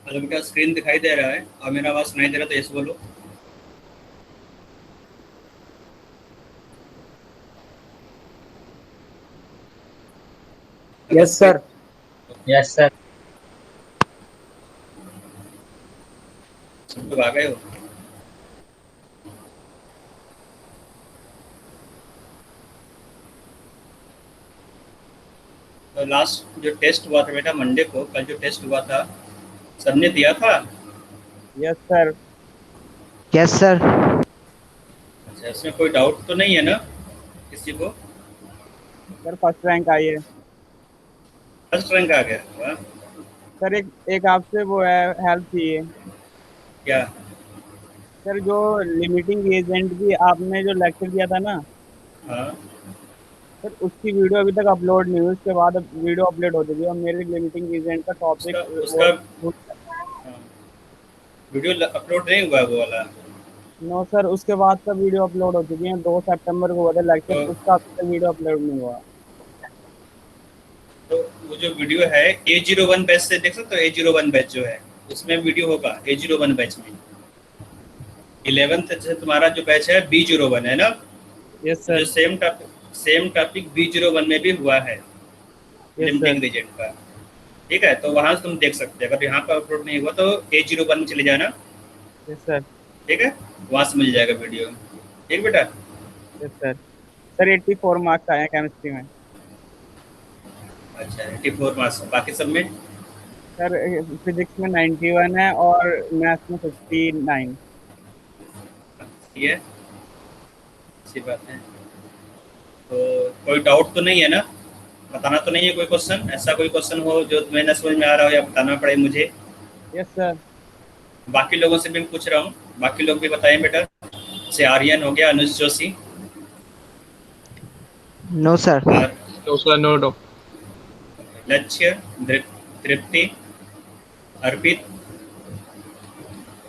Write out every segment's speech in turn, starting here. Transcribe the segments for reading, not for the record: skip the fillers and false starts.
Hello बेटा, screen दिखाई दे रहा है और मेरा आवाज़ सुनाई दे रहा, तो यस बोलो। अगर yes sir. Screen yes sir. सब लोग आ गए हो? तो लास्ट जो टेस्ट हुआ था बेटा मंडे को, कल जो टेस्ट हुआ था सबने दिया था। Yes sir. Yes sir. अच्छा, इसमें कोई डाउट तो नहीं है ना किसी को? सर फर्स्ट रैंक आई है। फर्स्ट रैंक आ गया, वाह। सर एक एक आपसे वो है, हेल्प चाहिए। क्या? सर जो लिमिटिंग एजेंट की आपने जो लेक्चर दिया था ना, हाँ। सर उसकी वीडियो अभी तक अपलोड नहीं हुई। उसके बाद अब वीडियो अपलोड हो चुकी है और मेरे लिमिटिंग एजेंट का उसका टॉपिक वो उसका हाँ, वीडियो अपलोड नहीं हुआ है वो वाला? नो सर, उसके बाद का वीडियो अपलोड हो चुकी है। 2 सितंबर को हुआ था लेक्चर, तो उसका अभी तक वीडियो अपलोड नहीं हुआ। तो वो जो वीडियो है A01 बैच से देख सकते हो। A01 बैच जो है उसमें वीडियो होगा A01 बैच में। 11th से तुम्हारा जो बैच है B01 है ना। यस तो जो सर। सेम टॉपिक B01 में भी हुआ है, यस सर। लिमिटिंग रीजन का। ठीक है, तो वहां से तुम देख सकते हो। अगर यहाँ पर अपलोड नहीं हुआ तो A01 में चले जाना। Yes sir. ठीक है, वहां से मिल जाएगा वीडियो। ठीक बेटा। Yes sir. सर 84 मार्क्स आए हैं केमिस्ट्री में। अच्छा, 84 मार्क्स, बाकी सब में? सर फिजिक्स में 91 है और मैथ्स में 59। ये अच्छी बात है। तो कोई डाउट तो नहीं है ना? बताना तो नहीं है कोई क्वेश्चन, ऐसा कोई क्वेश्चन हो जो तुम्हें न समझ में आ रहा हो या बताना पड़े मुझे? Yes sir. बाकी लोगों से भी पूछ रहा हूँ, बाकी लोग भी बताएं बेटा। जैसे आर्यन हो गया, अनुज जोशी, नो सर। और No sir, no doubt. लक्ष्य, तृप्ति, अर्पित,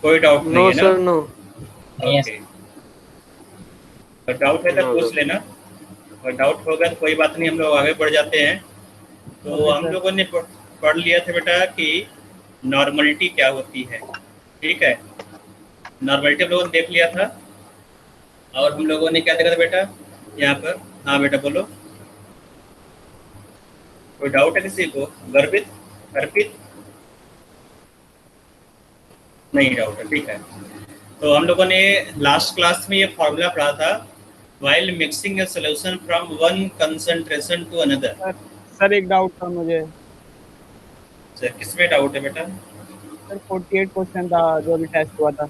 कोई डाउट नहीं No है ना? sir, no. यस। ओके। तो डाउट है तो No पूछ doubt. लेना। और डाउट होगा तो कोई बात नहीं, हम लोग आगे बढ़ जाते हैं। तो ओके हम सर। लोगों ने पढ़ लिया था बेटा कि नॉर्मलिटी क्या होती है। ठीक है, नॉर्मलिटी हम लोगों ने देख लिया था। और हम लोगों ने क्या देखा था बेटा यहाँ पर? हाँ बेटा बोलो। कोई डाउट है किसी को? गर्वित, अर्पित? नहीं डाउट है, ठीक है। तो हम लोगों ने लास्ट क्लास में ये फॉर्मूला पढ़ा था, while mixing a solution from one concentration to another। Sir sir एक डाउट था मुझे। सर किसमें डाउट है बेटा? सर 48 क्वेश्चन था जो अभी टेस्ट हुआ था।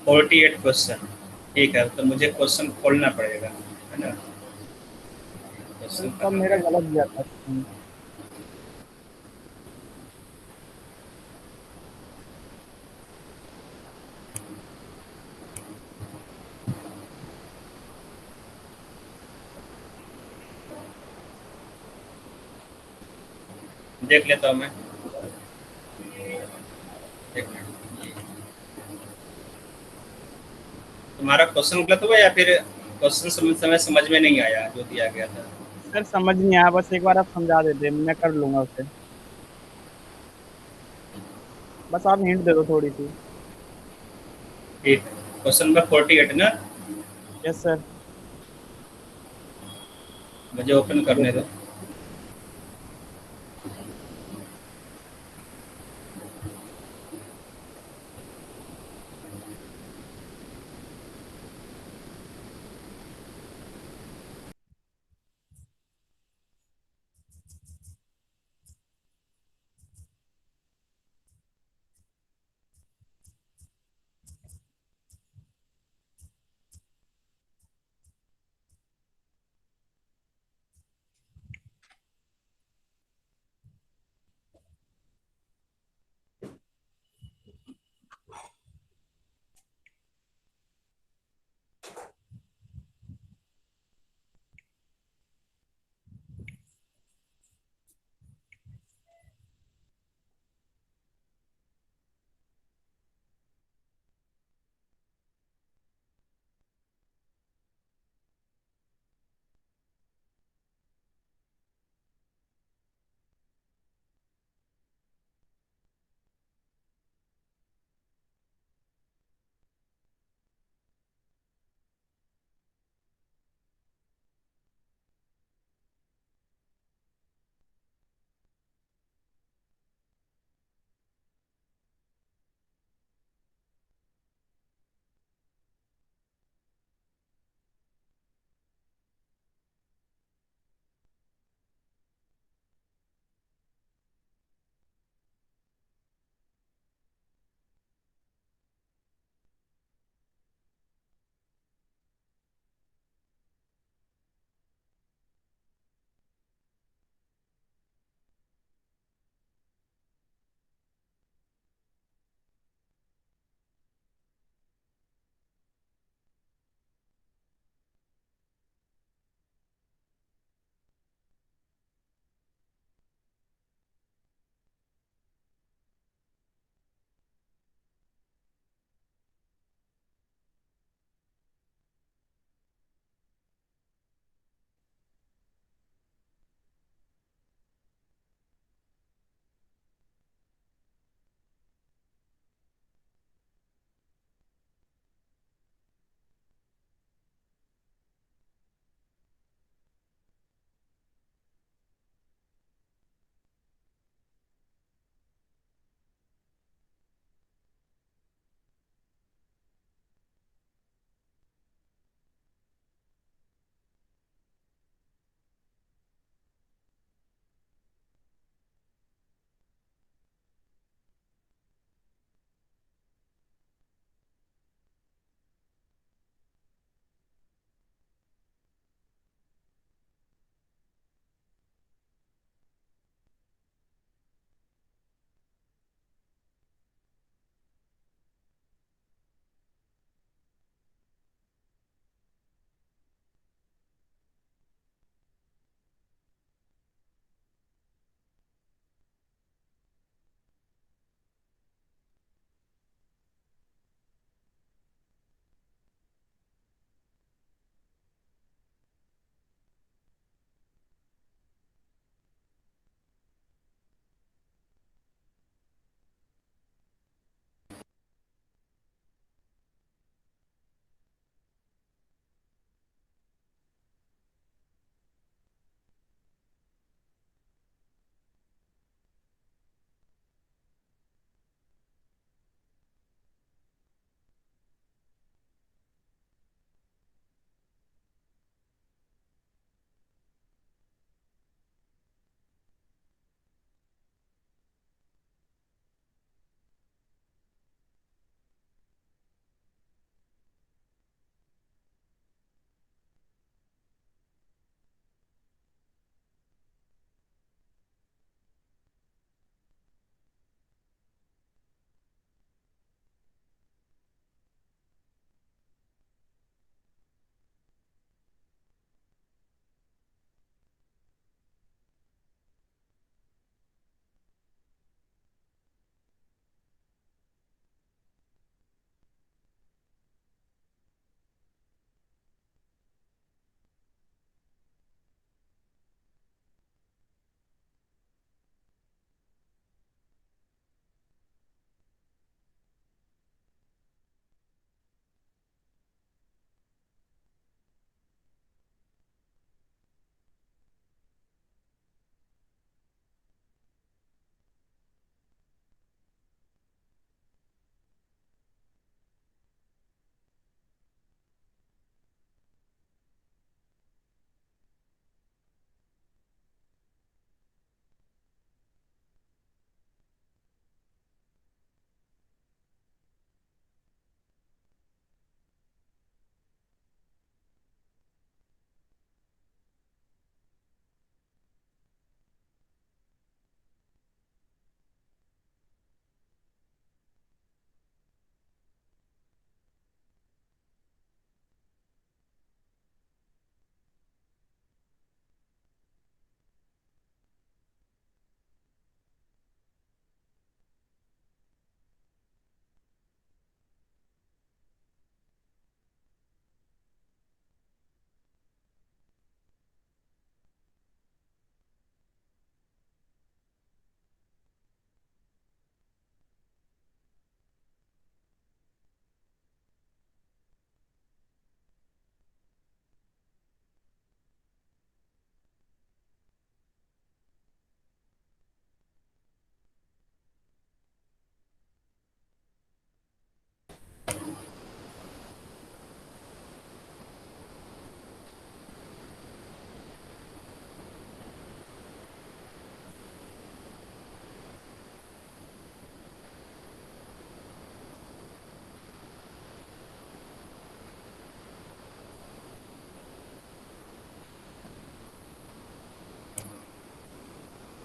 48 क्वेश्चन। ठीक है, तो मुझे क्वेश्चन खोलना पड़ेगा, है ना? सर क्वेश्चन सब कहाँ मेरा गया? गलत गया था। देख लेता हूँ मैं, एक मिनट। तुम्हारा क्वेश्चन गलत हुआ या फिर क्वेश्चन समय समझ में नहीं आया जो दिया गया था? सर समझ नहीं आया, बस एक बार आप समझा देते मैं कर लूंगा उसे। बस आप हिंट दे दो थोड़ी सी। ठीक, क्वेश्चन नंबर 48 ना? Yes sir. मुझे ओपन करने दो।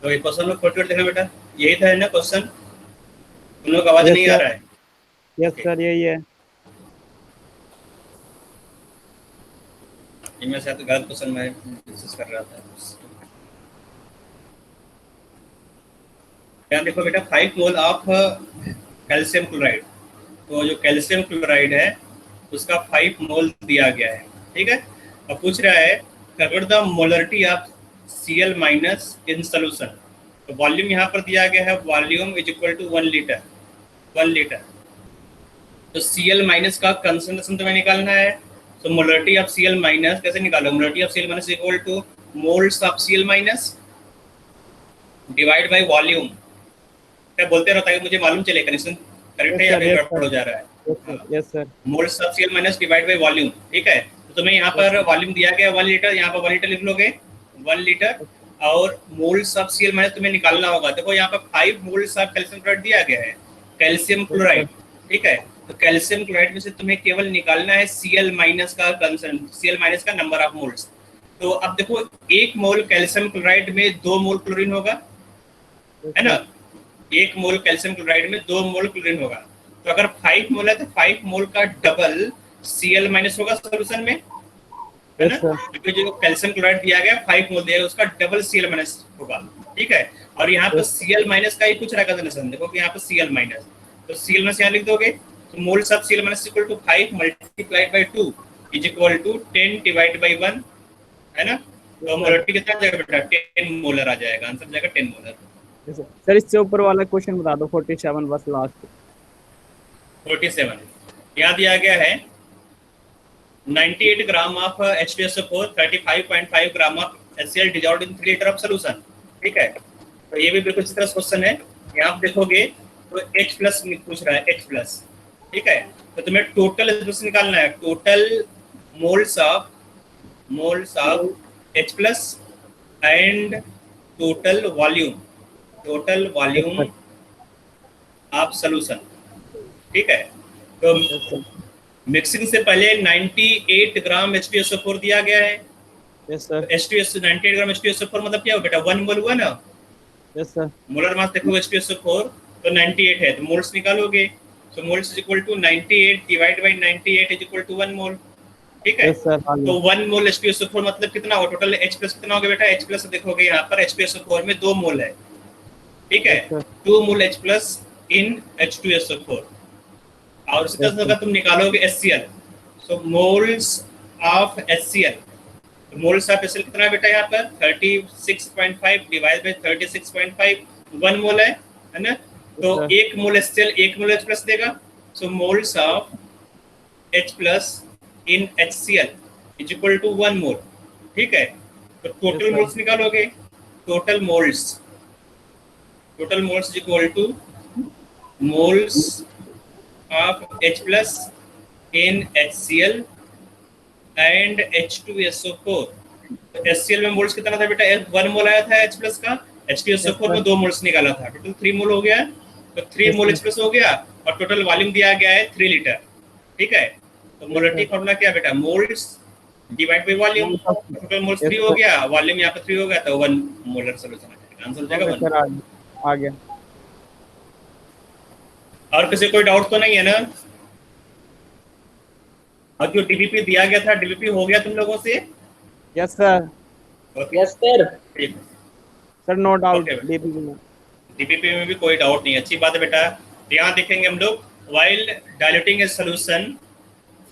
तो ये क्वेश्चन में 48 देखना बेटा, यही था ना क्वेश्चन? तुम लोग आवाज यस नहीं आ सर, रहा है? यस ओके, सर, यही है। इनमें से तो गलत क्वेश्चन मैं डिस्कस कर रहा था। यहाँ देखो बेटा, 5 मोल ऑफ कैल्शियम क्लोराइड, तो जो कैल्शियम क्लोराइड है उसका 5 मोल दिया गया है, ठीक है। अब पूछ रहा है cover the molarity of Cl minus in solution. तो वॉल्यूम यहाँ पर दिया गया है, volume is equal to 1 litre, 1 litre. तो Cl माइनस का कंसंट्रेशन तुम्हें निकालना है। तो मोलरिटी ऑफ Cl माइनस कैसे निकालो? Molarity of Cl minus equal to moles of Cl minus divide by volume. क्या बोलते रहो ताकि मुझे मालूम चले कनेक्शन करेक्ट यस है या सर, फिर यस गड़बड़ सर, हो जा रहा है। यस सर, हाँ, yes sir, moles of Cl minus divide by volume, ठीक है। तो तुम्हें यहाँ यस पर सर, वॉल्यूम दिया गया 1 लीटर, यहाँ पर 1 लीटर लिख लोगे, 1 लीटर। और मोल्स ऑफ Cl माइनस तुम्हें निकालना होगा। देखो यहाँ पर 5 मोल्स ऑफ कैल्शियम क्लोराइड दिया गया है, कैल्शियम यस क्लोराइड, सर, ठीक है। तो कैल्शियम क्लोराइड में से तुम्हें केवल निकालना है Cl माइनस का Cl माइनस का नंबर ऑफ मोल्स। तो अब देखो, 1 मोल कैल्शियम क्लोराइड में 2 मोल क्लोरीन होगा, यस है ना। सर, 1 मोल कैल्शियम क्लोराइड में 2 मोल क्लोरीन होगा। तो अगर 5 मोल है तो 5 मोल का डबल Cl माइनस होगा सोल्यूशन में, है ना। यस सर, क्योंकि जो कैल्शियम क्लोराइड दिया गया 5 मोल दिया गया, उसका डबल Cl माइनस होगा, ठीक है। और यहाँ पर यस Cl माइनस का ही कुछ रखा था ना, देखो कि यहाँ पर Cl माइनस, तो Cl माइनस यहाँ लिख दोगे। तो moles of Cl minus equal to 5 multiplied by 2 is equal to 10 divide by 1, है ना। तो सर, मोलरिटी कितना आ जाएगा बेटा? 10 मोलर आ जाएगा, आंसर आ जाएगा 10 मोलर। Yes sir. सर, इससे ऊपर वाला क्वेश्चन बता दो, 47 बस लास्ट। 47 यहाँ दिया गया है 98 gram of H2SO4, 35.5 gram of HCl dissolved in 3 litre of solution, ठीक है। तो ये भी बिल्कुल इसी तरह क्वेश्चन है। यहाँ आप देखोगे तो H प्लस पूछ रहा है, H प्लस, ठीक है। तो तुम्हें टोटल निकालना है, total moles of H plus and total yes volume sir, of solution, ठीक है। तो यस सर, मिक्सिंग से पहले 98 ग्राम H2SO4 दिया गया है। यस सर, तो H2SO 98 ग्राम H2SO4 मतलब क्या हो बेटा? 1 मोल हुआ ना। यस सर, मोलर मास देखो H2SO4 तो 98 है, तो मोल्स निकालोगे। तो moles is equal to 98 divide by 98 is equal to 1 mole, ठीक है। यस सर, आ तो गया। 1 मोल H2SO4 मतलब कितना होगा? टोटल H प्लस कितना होगा बेटा? H प्लस देखोगे यहाँ पर H2SO4 में 2 मोल है, ठीक है। यस सर, 2 मोल H प्लस इन H2SO4। और इसी तरह यस से सर, अगर तुम निकालोगे HCl, so moles of HCl, तो मोल्स ऑफ HCl कितना है बेटा? यहाँ पर 36.5 डिवाइड बाय 36.5, 1 मोल है ना। तो sir, 1 mole HCl 1 mole H plus देगा। So moles of H plus in HCl is equal to 1 mole, ठीक है। तो यस टोटल सर, मोल्स निकालोगे, total moles is equal to moles of H plus in HCl and H2SO4। तो HCl में moles कितना था बेटा? 1 मोल आया था H प्लस का, यस H2SO4 में सर, 2 मोल्स निकाला था, टोटल 3 मोल हो गया। तो 3 यस मोल सर, H प्लस हो गया और टोटल वॉल्यूम दिया गया है 3 लीटर, ठीक है। तो यस मोलरिटी सर, फॉर्मूला क्या बेटा? Moles divide by volume. Total moles yes 3 हो सर, गया, वॉल्यूम यहाँ पे 3 हो गया, तो 1 मोलर सोल्यूशन आ जाएगा, आंसर हो जाएगा ओके 1। सर, आ गया, आ गया। और किसी कोई डाउट तो नहीं है ना? और जो डीबीपी दिया गया था, डीबीपी हो गया तुम लोगों से? Yes sir, okay, yes sir. ठीक, sir, no doubt okay. DPP में। डीपीपी में भी कोई डाउट नहीं है, अच्छी बात है बेटा। यहाँ देखेंगे हम लोग, while diluting a solution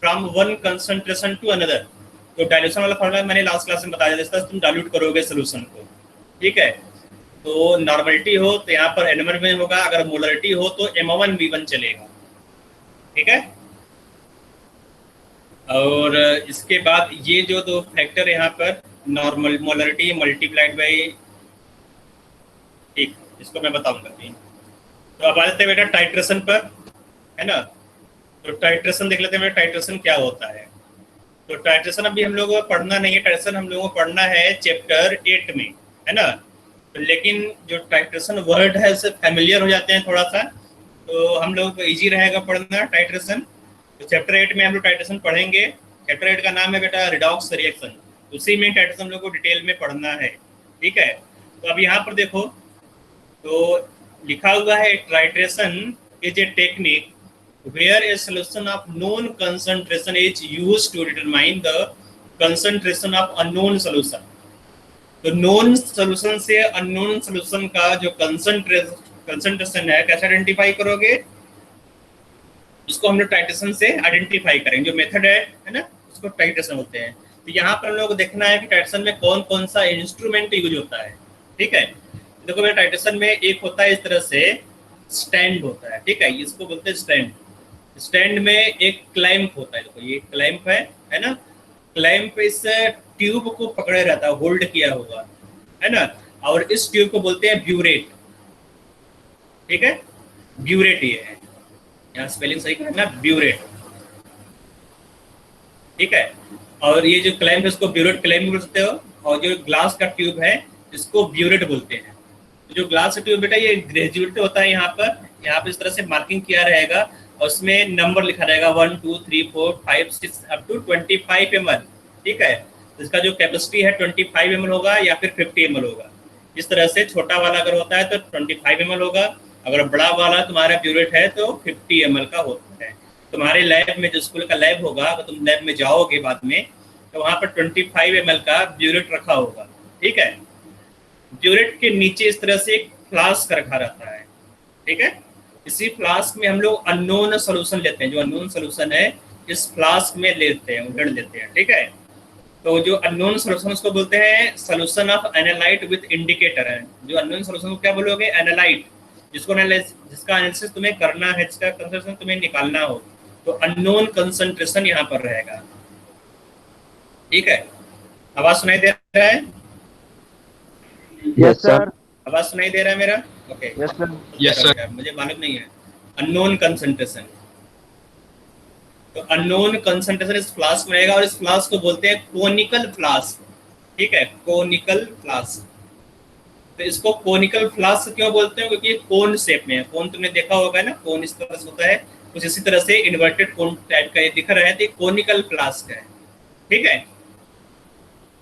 from one concentration to another. तो डायल्यूशन वाला फॉर्मूला मैंने लास्ट क्लास में बताया, जैसे तुम डायल्यूट करोगे सोल्यूशन को, ठीक है। तो नॉर्मलिटी हो तो यहाँ पर एनमर में होगा, अगर मोलरिटी हो तो M1V1 चलेगा, ठीक है। और इसके बाद ये जो दो फैक्टर यहाँ पर नॉर्मल मोलरिटी मल्टीप्लाइड बाई, ठीक, इसको मैं बताऊंगा भी। तो अब आ जाते हैं बेटा टाइट्रेशन पर, है ना। तो टाइट्रेशन देख लेते हैं बेटा, टाइट्रेशन क्या होता है। तो टाइट्रेशन अभी हम लोगों को पढ़ना नहीं है, टाइट्रेशन हम लोगों को पढ़ना है चैप्टर 8 में, है ना। तो लेकिन जो टाइट्रेशन वर्ड है उससे फैमिलियर हो जाते हैं थोड़ा सा, तो हम लोगों को ईजी रहेगा पढ़ना टाइट्रेशन। तो चैप्टर 8 में हम लोग टाइट्रेशन पढ़ेंगे। चैप्टर 8 का नाम है बेटा रिडॉक्स रिएक्शन, उसी में टाइट्रेशन हम लोग को डिटेल में पढ़ना है, ठीक है। तो अब यहाँ पर देखो, तो लिखा हुआ है titration is a technique where a solution of known concentration is used to determine the concentration of unknown solution। तो नोन सोल्यूशन से अननोन सोल्यूशन का जो कंसंट्रेशन है कैसे आइडेंटिफाई करोगे, उसको हम लोग टाइट्रेशन से आइडेंटिफाई करेंगे। जो मेथड है ना, उसको टाइट्रेशन होते हैं। तो यहाँ पर हम लोग को देखना है कि टाइट्रेशन में कौन कौन सा इंस्ट्रूमेंट यूज होता है। ठीक है, देखो मेरे टाइट्रेशन में एक होता है इस तरह से स्टैंड होता है। ठीक है, इसको बोलते हैं स्टैंड। स्टैंड में एक क्लैंप होता है, देखो ये क्लैंप है ना। क्लैंप इस ट्यूब को पकड़े रहता है, होल्ड किया हुआ है ना। और इस ट्यूब को बोलते हैं ब्यूरेट। ठीक है, ब्यूरेट ये है, यहाँ स्पेलिंग सही करना, ब्यूरेट। ठीक है, और ये जो क्लैंप है इसको ब्यूरेट क्लैंप बोल सकते हो। और जो ग्लास का ट्यूब है इसको ब्यूरेट बोलते हैं। जो ग्लास का ट्यूब बेटा ये ग्रेजुएट होता है, यहाँ पे इस तरह से मार्किंग किया रहेगा और उसमें नंबर लिखा रहेगा 1 2 3 4 5 6 अप टू 25 ml। ठीक है, तो इसका जो कैपेसिटी है 25 ml होगा या फिर 50 ml होगा। इस तरह से छोटा वाला अगर होता है तो 25 ml होगा, अगर बड़ा वाला तुम्हारा ब्यूरेट है तो 50 ml का होता है। तुम्हारे लैब में जो स्कूल का लैब होगा, अगर तुम लैब में जाओगे बाद में, तो वहाँ पर 25 ml का ब्यूरेट रखा होगा। ठीक है, ब्यूरेट के नीचे इस तरह से एक फ्लास्क रखा रहता है। ठीक है, इसी फ्लास्क में हम लोग अननोन सोल्यूशन लेते हैं। जो अननोन सोल्यूशन है इस फ्लास्क में लेते हैं, उधड़ लेते हैं। ठीक है, तो जो अननोन सोल्यूशन उसको बोलते हैं solution of analyte with indicator है। जो अननोन सोल्यूशन को क्या बोलोगे, एनालाइट। जिसका एनालिसिस तुम्हें करना है, जिसका कंसंट्रेशन तुम्हें निकालना हो, तो अननोन कंसंट्रेशन यहाँ पर रहेगा। ठीक है, आवाज सुनाई दे रहा है? Yes sir. आवाज सुनाई दे रहा है मेरा? Okay, yes sir. Yes sir. मुझे मालूम नहीं है। अननोन कंसंट्रेशन, तो अननोन कंसंट्रेशन इस फ्लास्क में रहेगा और इस फ्लास्क को बोलते हैं कोनिकल फ्लास्क। ठीक है, कोनिकल फ्लास्क। तो इसको कोनिकल फ्लास्क क्यों बोलते हैं, क्योंकि कोन शेप में है। कोन तुमने देखा होगा ना, कोन इस तरह से होता है, कुछ इसी तरह से इन्वर्टेड कोन टाइप का ये दिख रहा है, तो ये कोनिकल फ्लास्क है। ठीक है,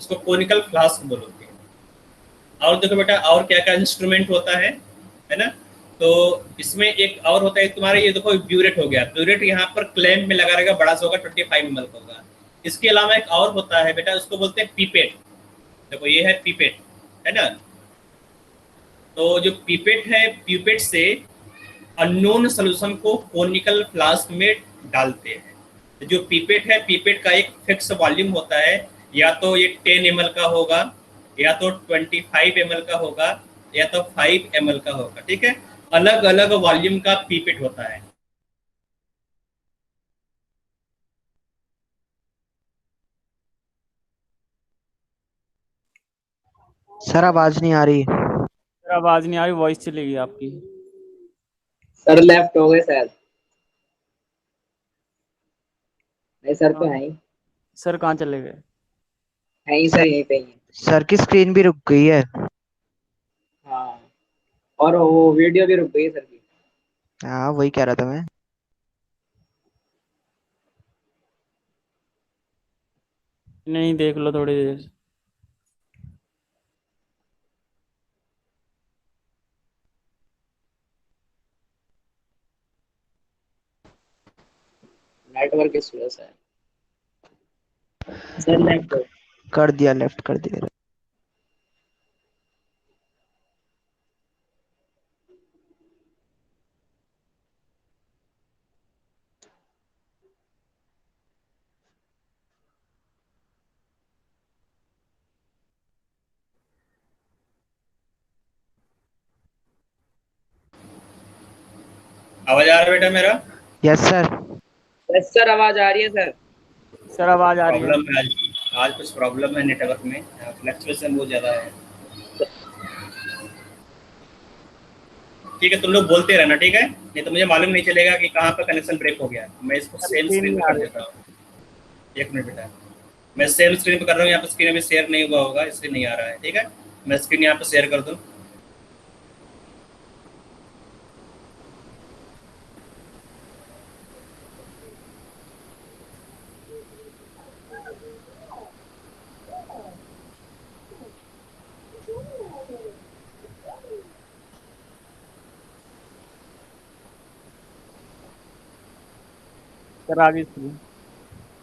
इसको कोनिकल फ्लास्क बोलोगे। और देखो बेटा, और क्या क्या इंस्ट्रूमेंट होता है ना। तो इसमें एक और होता है तुम्हारे, ये देखो ब्यूरेट हो गया। ब्यूरेट यहाँ पर क्लैंप में लगा रहेगा, बड़ा सा होगा, 25 ml का होगा। इसके अलावा एक और होता है बेटा, उसको बोलते हैं पीपेट। देखो ये है पीपेट, है ना। तो जो पीपेट है, पीपेट से अननोन सोल्यूशन को कोनिकल फ्लास्क में डालते हैं। तो जो पीपेट है, पीपेट का एक फिक्स वॉल्यूम होता है, या तो ये 10 ml का होगा, या तो 25 ml का होगा, या तो 5 ml का होगा। ठीक है, अलग अलग वॉल्यूम का पीपेट होता है। सर आवाज नहीं आ रही। सर आवाज नहीं आ रही, वॉइस चली गई आपकी। सर लेफ्ट हो गए शायद। नहीं सर तो है ही। सर कहाँ चले गए? है ही सर, यहीं पे ही है। सर की स्क्रीन भी रुक गई है। हाँ, और वो वीडियो भी रुक गई है सर की। हाँ वही कह रहा था मैं। नहीं, देख लो थोड़ी देर। नेटवर्क इशू है सर। सर लेफ्ट हो। कर दिया, लेफ्ट कर दिया। आवाज आ रहा है बेटा मेरा? Yes sir. यस सर, आवाज आ रही है सर। सर आवाज आ रही है। प्रॉब्लम है आज कुछ प्रॉब्लम है नेटवर्क में, फ्लक्चुएशन बहुत ज्यादा है। ठीक है, तुम लोग बोलते रहना, ठीक है, नहीं तो मुझे मालूम नहीं चलेगा कि कहाँ पर कनेक्शन ब्रेक हो गया। मैं इसको सेम स्क्रीन पे कर देता हूँ। एक मिनट बेटा, मैं सेम स्क्रीन पे कर रहा हूँ। यहाँ पर स्क्रीन अभी शेयर नहीं हुआ होगा, इसलिए नहीं आ रहा है। ठीक है, मैं स्क्रीन यहाँ पर शेयर कर दूँ। सर आगे स्क्रीन।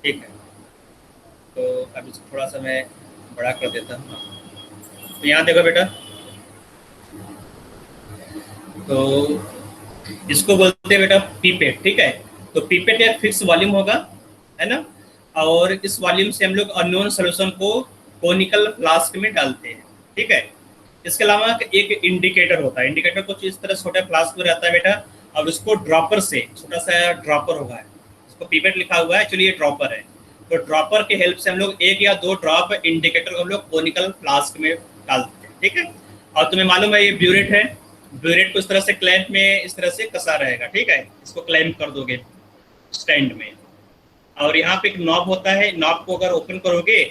ठीक है, तो अब इसको थोड़ा सा मैं बड़ा कर देता हूँ। तो यहाँ देखो बेटा, तो इसको बोलते हैं बेटा पीपेट। ठीक है, तो पीपेट एक फिक्स वॉल्यूम होगा, है ना, और इस वॉल्यूम से हम लोग अननोन सॉल्यूशन को कोनिकल फ्लास्क में डालते हैं। ठीक है, इसके अलावा एक इंडिकेटर होता है। इंडिकेटर कुछ इस तरह छोटा फ्लास्क में रहता है बेटा, और उसको ड्रॉपर से, छोटा सा ड्रॉपर होगा, इसको पीपेट लिखा हुआ है, चलिए ड्रॉपर है, तो ड्रॉपर के हेल्प से हम लोग 1 या 2 ड्रॉप इंडिकेटर को हम लोग कोनिकल फ्लास्क में डालते हैं। ठीक है, और तुम्हें मालूम है ये ब्यूरेट है, ब्यूरेट को इस तरह से क्लैंप में इस तरह से कसा रहेगा। ठीक है, इसको क्लैंप कर दोगे स्टैंड में, और यहाँ पे एक नॉब होता है, नॉब को अगर ओपन करोगे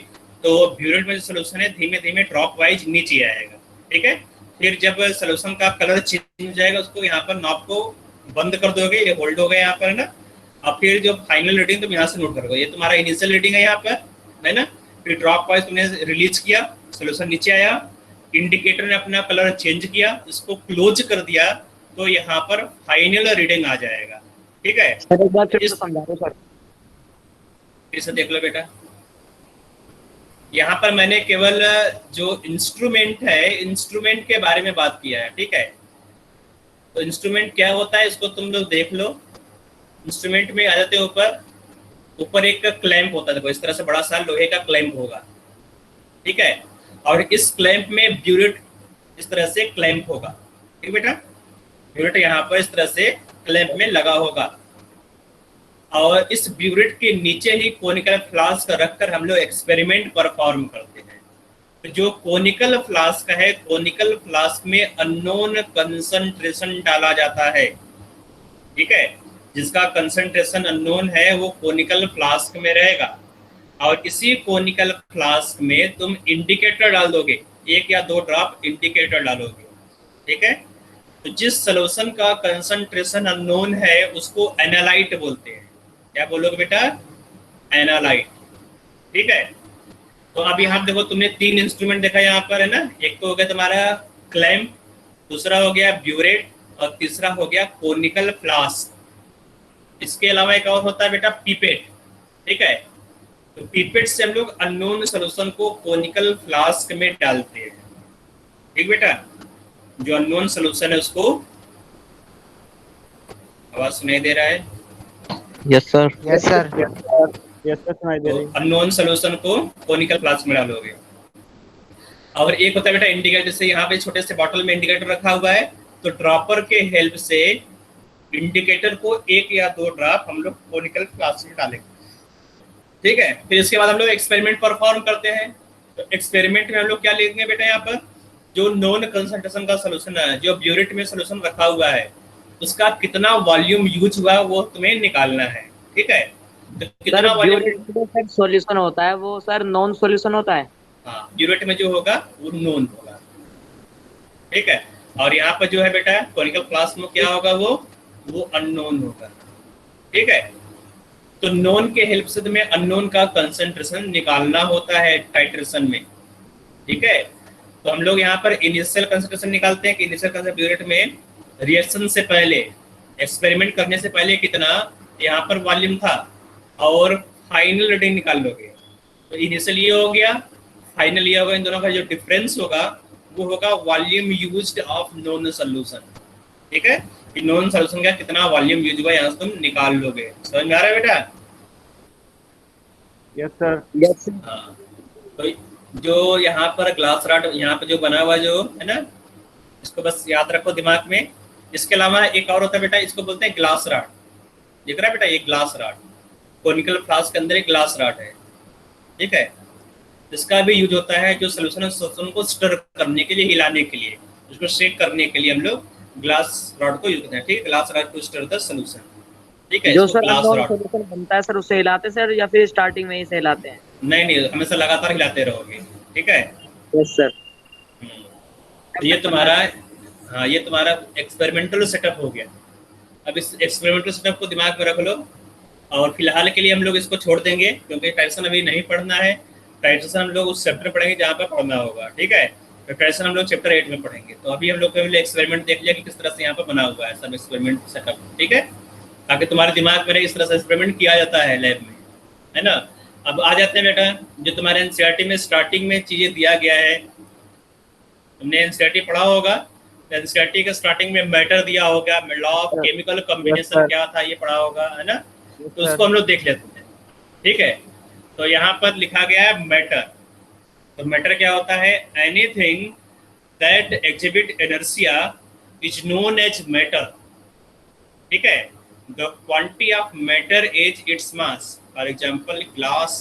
तो ब्यूरेट में जो सोल्यूशन है धीमे धीमे ड्रॉप वाइज नीचे आएगा। ठीक है, फिर जब सोल्यूशन का कलर चेंज हो जाएगा, उसको यहाँ पर नॉब को बंद कर दोगे, ये होल्ड हो गया यहाँ पर, है ना, और फिर जो फाइनल रीडिंग तुम यहाँ से नोट करोगे, ये तुम्हारा इनिशियल रीडिंग है यहाँ पर, है ना, फिर ड्रॉप वाइज तुमने रिलीज किया, सोल्यूशन नीचे आया, इंडिकेटर ने अपना कलर चेंज किया, इसको क्लोज कर दिया, तो यहाँ पर फाइनल रीडिंग आ जाएगा। ठीक है, सर एक बार फिर से समझा दो सर। फिर से देख लो बेटा, यहाँ पर मैंने केवल जो इंस्ट्रूमेंट है, इंस्ट्रूमेंट के बारे में बात किया है। ठीक है, तो इंस्ट्रूमेंट क्या होता है इसको तुम लोग देख लो। इंस्ट्रूमेंट में आ जाते हैं ऊपर एक क्लैंप होता है, देखो इस तरह से बड़ा सा लोहे का क्लैंप होगा। ठीक है, और इस क्लैंप में ब्यूरेट इस तरह से क्लैंप होगा। ठीक बेटा, ब्यूरेट यहाँ पर इस तरह से क्लैंप में लगा होगा, और इस ब्यूरेट के नीचे ही कोनिकल फ्लास्क रखकर हम लोग एक्सपेरिमेंट परफॉर्म करते हैं। तो जो कोनिकल फ्लास्क है, कोनिकल फ्लास्क में अननोन कंसंट्रेशन डाला जाता है। ठीक है, जिसका कंसंट्रेशन अननोन है वो कोनिकल फ्लास्क में रहेगा, और इसी कोनिकल फ्लास्क में तुम इंडिकेटर डाल दोगे, 1 या 2 ड्रॉप इंडिकेटर डालोगे। ठीक है, तो जिस सॉल्यूशन का कंसंट्रेशन अननोन है उसको एनालाइट बोलते हैं। क्या बोलोगे बेटा? एनालाइट। ठीक है, तो अब यहाँ देखो तुमने 3 इंस्ट्रूमेंट देखा यहाँ पर, है ना, एक तो हो गया तुम्हारा क्लैंप, दूसरा हो गया ब्यूरेट, और तीसरा हो गया कोनिकल फ्लास्क। इसके अलावा एक और होता है बेटा पीपेट। ठीक है, तो पीपेट से हम लोग अननोन सॉल्यूशन को कोनिकल फ्लास्क में डालते हैं। ठीक बेटा, जो अननोन सॉल्यूशन है उसको, आवाज सुनाई दे रहा है? Yes sir. Yes sir. Yes sir, सुनाई दे रही है। अननोन सॉल्यूशन को कोनिकल फ्लास्क में डालोगे। और एक होता है बेटा इंडिकेटर, जैसे यहाँ पे छोटे से बॉटल में इंडिकेटर रखा हुआ है, तो ड्रॉपर के हेल्प से इंडिकेटर को 1 या 2 ड्रॉप हम लोग कोनिकल फ्लास्क में डालेंगे। ठीक है, फिर इसके बाद हम लोग एक्सपेरिमेंट परफॉर्म करते हैं। तो एक्सपेरिमेंट में हम लोग क्या लेंगे बेटा, यहाँ पर जो नॉन कंसंट्रेशन का सोल्यूशन है, जो ब्यूरेट में सोल्यूशन रखा हुआ है, उसका कितना वॉल्यूम यूज हुआ वो तुम्हें निकालना है। ठीक है, तो कितना वॉल्यूम सॉल्यूशन होता है वो सर नॉन सॉल्यूशन होता है। हाँ, ब्यूरेट में जो होगा वो नॉन होगा। ठीक है, और यहाँ पर जो है बेटा कोनिकल फ्लास्क में क्या होगा, वो अननोन होगा। ठीक है, तो नॉन के हेल्प से तुम्हें अननोन का कंसंट्रेशन निकालना होता है टाइट्रेशन में। ठीक है, तो हम लोग यहाँ पर इनिशियल कंसंट्रेशन निकालते हैं कि इनिशियल कंसंट्रेशन ब्यूरेट में रिएक्शन से पहले, एक्सपेरिमेंट करने से पहले कितना यहाँ पर वॉल्यूम था, और फाइनल रीडिंग निकाल लोगे। तो इनिशियल ये हो गया, फाइनल ये होगा, इन दोनों का जो डिफरेंस होगा वो होगा volume used of non solution. ठीक है, नॉन सॉल्यूशन का कितना वॉल्यूम यूज हुआ यहाँ से तुम निकाल लोगे। समझ में आ रहा है बेटा? Yes sir. यस हाँ, तो जो यहाँ पर ग्लास रॉड यहाँ पर जो बना हुआ जो है ना, इसको बस याद रखो दिमाग में। इसके अलावा एक और होता है बेटा, इसको बोलते हैं ग्लास रॉड। दिख रहा है बेटा, ये ग्लास रॉड, कोनिकल फ्लास्क के अंदर एक ग्लास रॉड है। ठीक है, इसका भी यूज होता है जो सोल्यूशन को स्टर करने के लिए, हिलाने के लिए, उसको शेक करने के लिए हम लोग ग्लास रॉड को यूज करते हैं। ठीक है, glass rod to stir the solution. ठीक है, जो इसको sir glass non rod, solution बनता है सर उससे हिलाते सर, या फिर स्टार्टिंग में ही से हिलाते हैं? नहीं हमेशा लगातार हिलाते रहोगे। ठीक है, यस सर। तो ये तुम्हारा, हाँ, ये तुम्हारा एक्सपेरिमेंटल सेटअप हो गया। अब इस एक्सपेरिमेंटल सेटअप को दिमाग में रख लो, और फिलहाल के लिए हम लोग इसको छोड़ देंगे क्योंकि टाइट्रेशन अभी नहीं पढ़ना है। टाइट्रेशन हम लोग उस चैप्टर पढ़ेंगे जहाँ पर पढ़ना होगा। ठीक है, तो टाइट्रेशन हम लोग चैप्टर 8 में पढ़ेंगे। तो अभी हम लोग केवल एक्सपेरिमेंट देख लिया कि किस तरह से यहाँ पर बना हुआ है सब एक्सपेरिमेंट सेटअप। ठीक है, ताकि तुम्हारे दिमाग में इस तरह से एक्सपेरिमेंट किया जाता है लैब में, है ना। अब आ जाते हैं बेटा, जो तुम्हारे एनसीईआरटी में स्टार्टिंग में चीजें दिया गया है, तुमने एनसीईआरटी पढ़ा होगा, तो एनसीईआरटी के स्टार्टिंग में मैटर दिया होगा, लॉ ऑफ केमिकल कॉम्बिनेशन क्या था ये पढ़ा होगा, है ना। तो उसको हम लोग देख लेते हैं, ठीक है। तो यहाँ पर लिखा गया है मैटर। तो मैटर क्या होता है? Anything that exhibit inertia is known as matter, ठीक है। The quantity of matter is its mass, for example glass,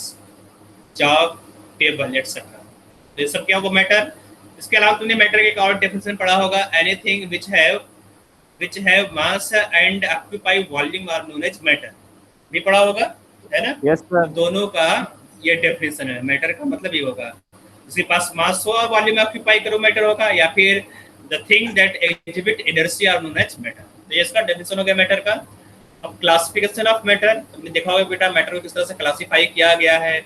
jug, table etcetera. तो ये सब क्या होगा? मैटर। इसके अलावा तुमने मैटर के एक और डेफिनेशन पढ़ा होगा, anything which have mass and occupy volume are known as matter, भी पढ़ा होगा, है ना। Yes sir. दोनों का ये डेफिनेशन है। मैटर का मतलब ये होगा जिसके पास मास हो और वॉल्यूम ऑक्यूपाई करो, मैटर होगा, या फिर the thing that exhibit inertia are known as matter. तो ये इसका डेफिनेशन हो गया मैटर का। अब क्लासिफिकेशन ऑफ मैटर, तुमने देखा होगा बेटा मैटर को किस तरह से क्लासीफाई किया गया है,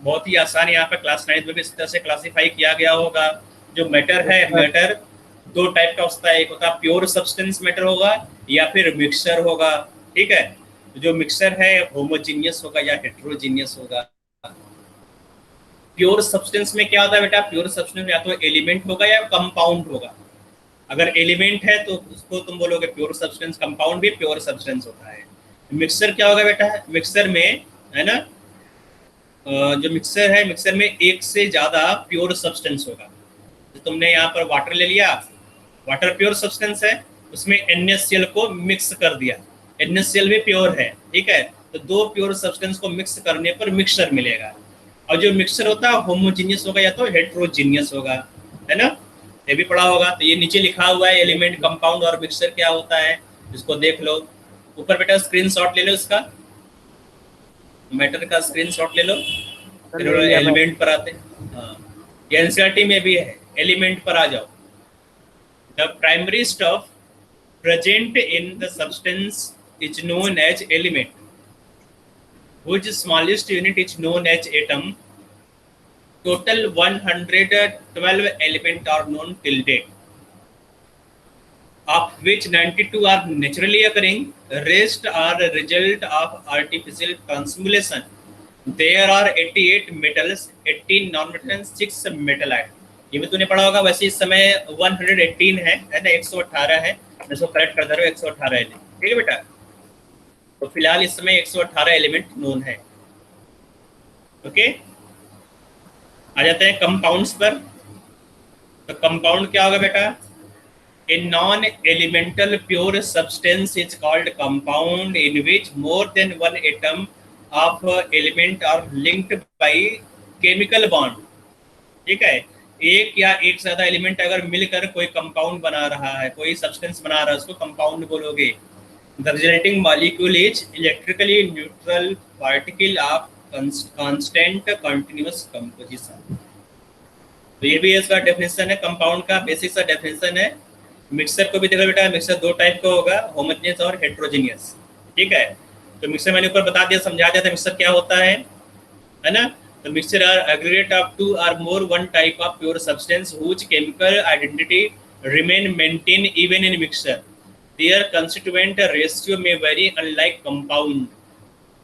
बहुत ही आसान। यहाँ पर क्लास 9 में भी इस तरह से क्लासीफाई किया गया होगा। जो मैटर है, मैटर दो टाइप का होता है, एक होता है प्योर सब्सटेंस मैटर होगा या फिर मिक्सचर होगा, ठीक है। जो मिक्सचर है होमोजीनियस होगा या हेट्रोजीनियस होगा। प्योर सब्सटेंस में क्या होता है बेटा? प्योर सब्सटेंस या तो एलिमेंट होगा या कंपाउंड होगा। अगर एलिमेंट है तो उसको तुम बोलोगे प्योर सब्सटेंस, कंपाउंड भी प्योर सब्सटेंस होता है। मिक्सचर क्या होगा बेटा? मिक्सचर में, है ना, जो मिक्सचर है, मिक्सचर में एक से ज्यादा प्योर सब्सटेंस होगा। तो तुमने यहाँ पर वाटर ले लिया, वाटर प्योर सब्सटेंस है, उसमें NaCl को मिक्स कर दिया, NaCl भी प्योर है, ठीक है। तो दो प्योर सब्सटेंस को मिक्स करने पर मिक्सचर मिलेगा। और जो मिक्सचर होता है होमोजीनियस होगा या तो हेट्रोजीनियस होगा, है ना। ये भी पढ़ा होगा। तो ये नीचे लिखा हुआ है एलिमेंट, कंपाउंड और मिक्सचर क्या होता है, इसको देख लो। ऊपर बेटा स्क्रीनशॉट ले लो इसका, मैटर का स्क्रीनशॉट ले लो, फिर एलिमेंट पर आते हैं। हाँ, ये एनसीईआरटी में भी है। एलिमेंट पर आ जाओ। The primary stuff present in the substance is known as element, whose smallest unit is known as atom. Total 112 elements are known till date, of which 92 are naturally occurring, rest are a result of artificial transmutation. There are 88 metals, 18 non-metals and 6 metallites. ये भी तूने पढ़ा होगा। वैसे इस समय 118 है ना, 118 है। मैं इसको करेक्ट कर दे रहा हूँ, 118 एलिमेंट, ठीक है बेटा। तो फिलहाल इस समय 118 एलिमेंट नोन है, ओके। आ जाते हैं कंपाउंड्स पर। तो कंपाउंड क्या होगा बेटा? A non elemental pure substance is called compound in which more than one atom of element are linked by chemical bond, ठीक है। एक या एक से ज्यादा एलिमेंट अगर मिलकर कोई कंपाउंड बना रहा है, कोई सब्सटेंस बना रहा है, उसको कंपाउंड बोलोगे। The resulting molecule is electrically neutral particle of constant continuous composition. तो ये भी इसका डेफिनेशन है, कंपाउंड का बेसिक सा डेफिनेशन है। मिक्सर को भी देखो बेटा, मिक्सर दो टाइप का होगा, होमोजेनियस और हेट्रोजेनियस, ठीक है। तो मिक्सर मैंने ऊपर बता दिया, समझा दिया था मिक्सर क्या होता है ना। The mixture are aggregate of two or more one type of pure substance whose chemical identity remain maintained even in mixture. Their constituent ratio may vary unlike compound.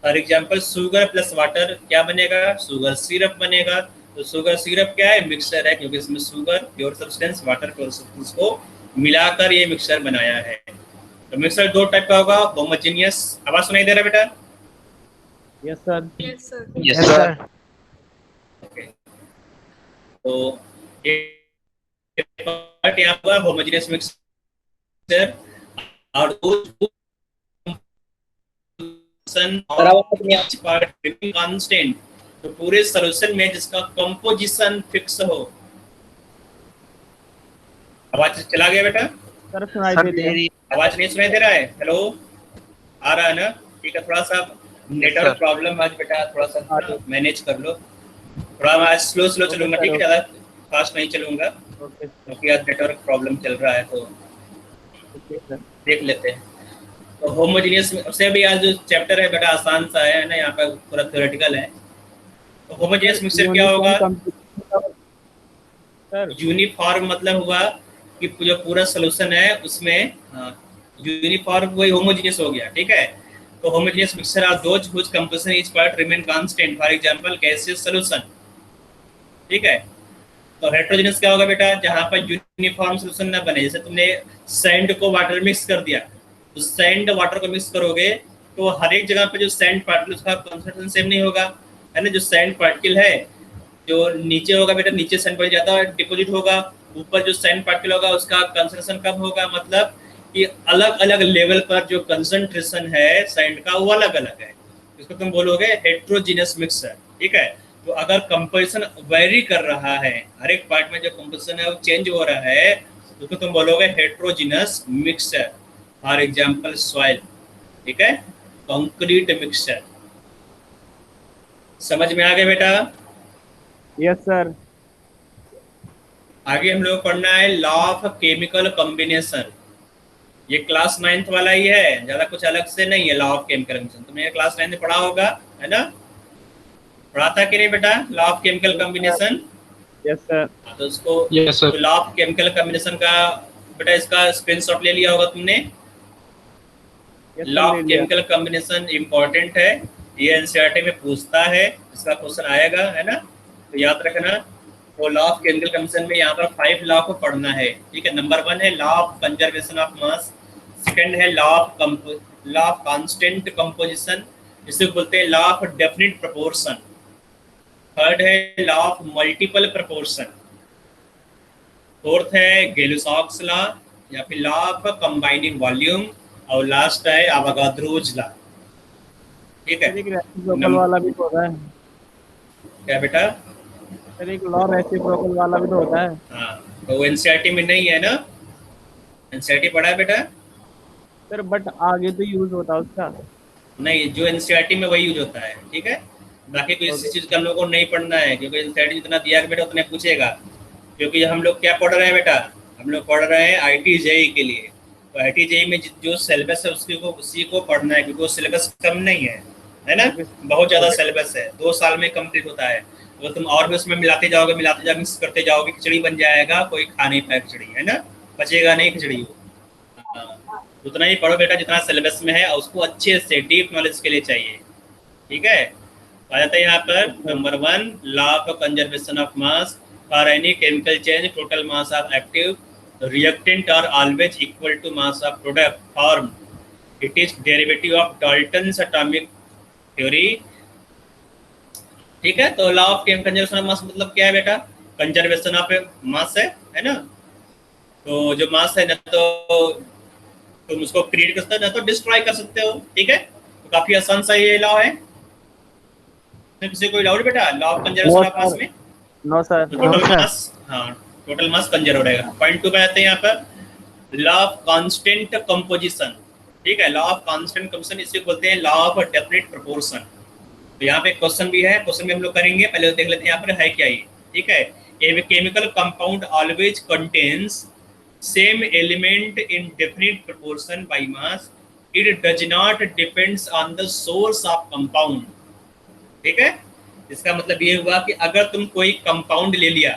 For example, sugar plus water क्या बनेगा? sugar syrup बनेगा। तो sugar syrup क्या है? Mixture है, क्योंकि इसमें sugar pure substance, water pure substance को मिलाकर ये मिक्सचर बनाया है। तो मिक्सचर दो टाइप का होगा, होमोजेनियस। आवाज सुनाई दे रहा है बेटा? Yes sir. Yes sir. Yes sir. तो ये पार्ट यहाँ पर होमोजेनियस मिक्सचर और पार्ट कांस्टेंट। तो पूरे सॉल्यूशन में जिसका कंपोजिशन फिक्स हो। आवाज चला गया बेटा? सर सुनाई दे रही है। आवाज नहीं सुनाई दे रहा है? हेलो, आ रहा है ना? ठीक है, थोड़ा सा नेटवर्क प्रॉब्लम आज बेटा, थोड़ा सा मैनेज कर लो। थोड़ा मैं स्लो चलूंगा, ठीक है, ज़्यादा फास्ट नहीं चलूंगा क्योंकि आज नेटवर्क प्रॉब्लम चल रहा है। तो देख लेते हैं। तो होमोजेनियस से भी आज जो चैप्टर है बेटा आसान सा है ना, यहाँ पर पूरा थ्योरेटिकल है। तो होमोजेनियस मिक्सचर क्या होगा? यूनिफॉर्म मतलब हुआ कि जो पूरा सोल्यूशन है उसमें यूनिफॉर्म, वही होमोजेनियस हो गया, ठीक है। तो homogeneous mixture are those whose composition each part remain constant, for example gaseous solution, ठीक है। तो हेट्रोजेनस क्या होगा बेटा, जहां पर यूनिफॉर्म सोल्यूशन ना बने, जैसे तुमने सैंड को वाटर मिक्स कर दिया, तो सैंड वाटर को मिक्स करोगे तो हर एक जगह पे जो सैंड पार्टिकल उसका कंसंट्रेशन सेम नहीं होगा, है ना। जो सैंड पार्टिकल है जो नीचे होगा बेटा, नीचे सैंड पार्टिकल ज्यादा डिपॉजिट होगा, ऊपर जो सैंड पार्टिकल होगा उसका कंसंट्रेशन कम होगा, मतलब कि अलग अलग लेवल पर जो कंसंट्रेशन है सैंड का वो अलग अलग है, इसको तुम बोलोगे हेट्रोजीनियस मिक्सचर, ठीक है। तो अगर कंपोजिशन वेरी कर रहा है, हर एक पार्ट में जो कंपोजिशन है वो चेंज हो रहा है, तो उसको तुम बोलोगे heterogeneous mixture. For example soil, ठीक है, कंक्रीट मिक्सचर। समझ में आ गया बेटा? Yes sir. आगे हम लोग पढ़ना है लॉ ऑफ केमिकल कॉम्बिनेशन। ये क्लास 9th वाला ही है, ज्यादा कुछ अलग से नहीं है। लॉ ऑफ केमिकल कॉम्बिनेशन तुमने क्लास 9 में पढ़ा होगा, है ना? पढ़ा था कि नहीं बेटा law of chemical combination? Yes sir. तो उसको yes sir. Law of chemical combination का बेटा इसका स्क्रीनशॉट ले लिया होगा तुमने। Law of chemical combination important है, ये एनसीईआरटी में पूछता है, इसका क्वेश्चन आएगा, है ना, तो याद रखना। तो लॉ ऑफ केमिकल कॉम्बिनेशन में यहाँ पर 5 लॉ को पढ़ना है, ठीक है। नंबर 1 है law of conservation of mass, second है लॉ ऑफ कांस्टेंट कंपोजिशन, इसे बोलते हैं law of definite proportion, third है law of multiple proportion, fourth है गेलुसॉक्स लॉ या फिर लॉ ऑफ कंबाइनिंग वॉल्यूम, और लास्ट है अवोगाद्रोज लॉ, ठीक है। रेसिप्रोकल वाला भी तो होता है क्या बेटा? सर, एक लॉ रेसिप्रोकल वाला भी तो होता है। हाँ, तो वो एनसीईआरटी में नहीं है ना? एनसीईआरटी पढ़ा है बेटा? सर बट आगे तो यूज होता है उसका। नहीं, जो एनसीईआरटी में वही यूज होता है, ठीक है। बाकी कोई इसी चीज का हम लोग को नहीं पढ़ना है, क्योंकि एनसीईआरटी जितना दिया बेटा उतने पूछेगा। क्योंकि हम लोग क्या पढ़ रहे हैं बेटा, हम लोग पढ़ रहे हैं आईटी जेई के लिए। तो आईटी जेई में जो सिलेबस है उसी को पढ़ना है, क्योंकि वो सिलेबस कम नहीं है ना, बहुत ज्यादा सिलेबस है, 2 साल में कंप्लीट होता है। तो तुम और भी उसमें मिलाते जाओगे मिक्स करते जाओगे, खिचड़ी बन जाएगा, कोई खा नहीं पाए खिचड़ी, है ना, बचेगा नहीं खिचड़ी। उतना ही पढ़ो बेटा जितना सिलेबस में है, और उसको अच्छे से डीप नॉलेज के लिए चाहिए, ठीक है। आ जाता है यहाँ पर number 1 law of conservation of mass. For any chemical change total mass of active reactant are always equal to mass of product form. It is derivative of Dalton's atomic theory, ठीक है। तो law of conservation of mass मतलब क्या है बेटा? Conservation of मास है ना। तो जो मास है ना, तो तुम उसको क्रिएट कर सकते हो ना तो डिस्ट्रॉय कर सकते हो, ठीक है। तो काफी आसान सा ये लॉ है। किसी कोई डाउट बेटा law of conservation of mass में? No sir. टोटल मास, हाँ, टोटल मास कंजर्व हो रहेगा। पॉइंट 2 पे आते हैं यहाँ पर लॉ ऑफ कांस्टेंट कंपोजिशन, ठीक है। लॉ ऑफ कांस्टेंट कंपोजिशन इसे बोलते हैं लॉ ऑफ डेफिनिट प्रोपोर्शन। तो यहाँ पे क्वेश्चन भी है, क्वेश्चन भी हम लोग करेंगे, पहले देख लेते हैं यहाँ पर है क्या ये, ठीक है। A chemical compound always contains same element in definite proportion by mass. It does not depends on the source of compound, ठीक है। इसका मतलब ये हुआ कि अगर तुम कोई कंपाउंड ले लिया,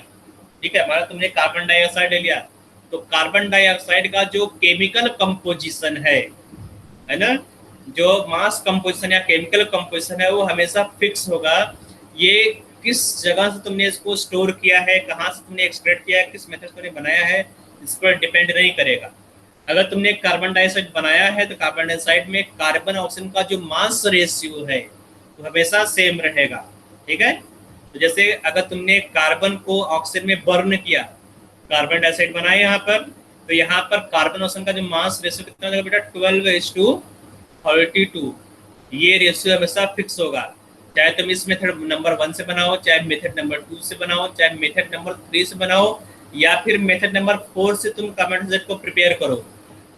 ठीक है, हमारा तुमने कार्बन डाइऑक्साइड ले लिया, तो कार्बन डाइऑक्साइड का जो केमिकल कंपोजिशन है ना, जो मास कंपोजिशन या केमिकल कंपोजिशन है, वो हमेशा फिक्स होगा। ये किस जगह से तुमने इसको स्टोर किया है, कहाँ से तुमने एक्सट्रैक्ट किया है, किस मेथड से तुमने बनाया है, इस पर डिपेंड नहीं करेगा। अगर तुमने कार्बन डाइऑक्साइड बनाया है तो कार्बन डाइऑक्साइड में कार्बन ऑक्सीजन का जो मास रेशियो है वो हमेशा सेम रहेगा, ठीक है। तो जैसे अगर तुमने कार्बन को ऑक्सीजन में बर्न किया, कार्बन डाइऑक्साइड बनाया यहाँ पर, तो यहाँ पर कार्बन ऑक्सीजन का जो मास रेशियो कितना होगा बेटा? 12:32। ये रेशियो हमेशा फिक्स होगा, चाहे तुम इस मेथड नंबर 1 से बनाओ, चाहे मेथड नंबर 2 से बनाओ, चाहे मेथड नंबर 3 से बनाओ, या फिर मेथड नंबर 4 से तुम कार्बन डाइऑक्साइड को प्रिपेयर करो।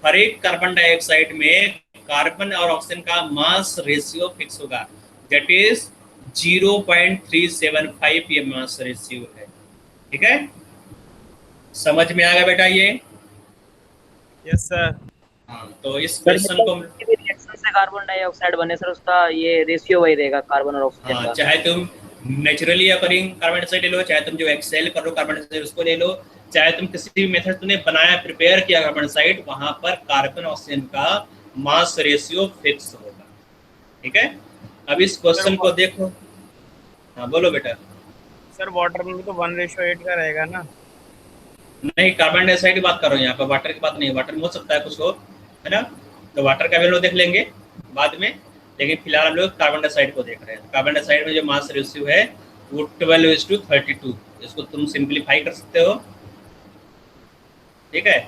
हर एक कार्बन डाइऑक्साइड में कार्बन और ऑक्सीजन का मास रेशियो फिक्स होगा, दैट इज 0.375 ये मास रेशियो है, ठीक है। समझ में आ गया बेटा ये? Yes sir. हाँ, तो इस क्वेश्चन को रिएक्शन से कार्बन डाइऑक्साइड बने सर, उसका ये रेशियो वही रहेगा कार्बन और ऑक्सीजन का। चाहे तुम नेचुरली अकरिंग कार्बन डाइऑक्साइड ले लो, चाहे तुम जो एक्सेल करो कार्बन डाइऑक्साइड उसको ले लो, चाहे तुम किसी भी मेथड तुमने बनाया प्रिपेयर किया कार्बन डाइऑक्साइड, वहां पर कार्बन ऑक्सीजन का मास रेशियो फिक्स होगा, ठीक है, अब इस क्वेश्चन को देखो। हाँ बोलो बेटा। सर वाटर में भी तो 1:8 का रहेगा ना। नहीं, कार्बन डाइऑक्साइड की बात कर रहा हूँ यहाँ पर, वाटर की बात नहीं। वाटर में हो सकता है कुछ हो, है ना, तो वाटर का भी हम लोग देख लेंगे बाद में, लेकिन फिलहाल हम लोग कार्बन डाइऑक्साइड को देख रहे हैं। कार्बन डाइऑक्साइड में जो मास रेशियो है वो 12:32। इसको तुम सिंप्लीफाई कर सकते हो, ठीक है।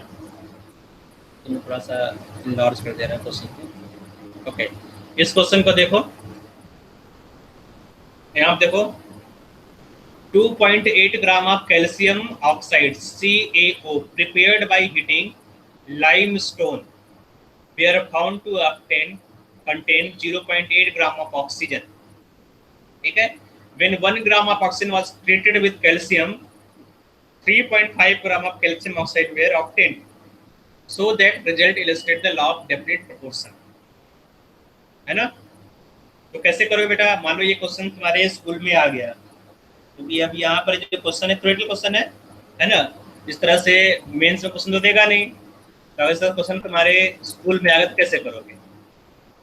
तुम थोड़ा सा लॉर्ज कर दे रहा है क्वेश्चन को। ओके, इस क्वेश्चन को देखो, यहाँ देखो 2.8 ग्राम of calcium oxide CaO prepared by heating limestone were found to contain 0.8 gram of oxygen. ठीक है, when 1 gram of oxygen was treated with calcium, 3.5 gram of calcium oxide were obtained. So that result illustrate the law of definite proportion. है ना, तो कैसे करोगे बेटा? मान लो ये क्वेश्चन तुम्हारे स्कूल में आ गया, क्योंकि अब यहाँ पर जो क्वेश्चन है थ्योरेटिकल क्वेश्चन है ना, इस तरह से मेंस में क्वेश्चन तो देगा नहीं, तो ऐसा क्वेश्चन तुम्हारे स्कूल में आ गया तो कैसे करोगे?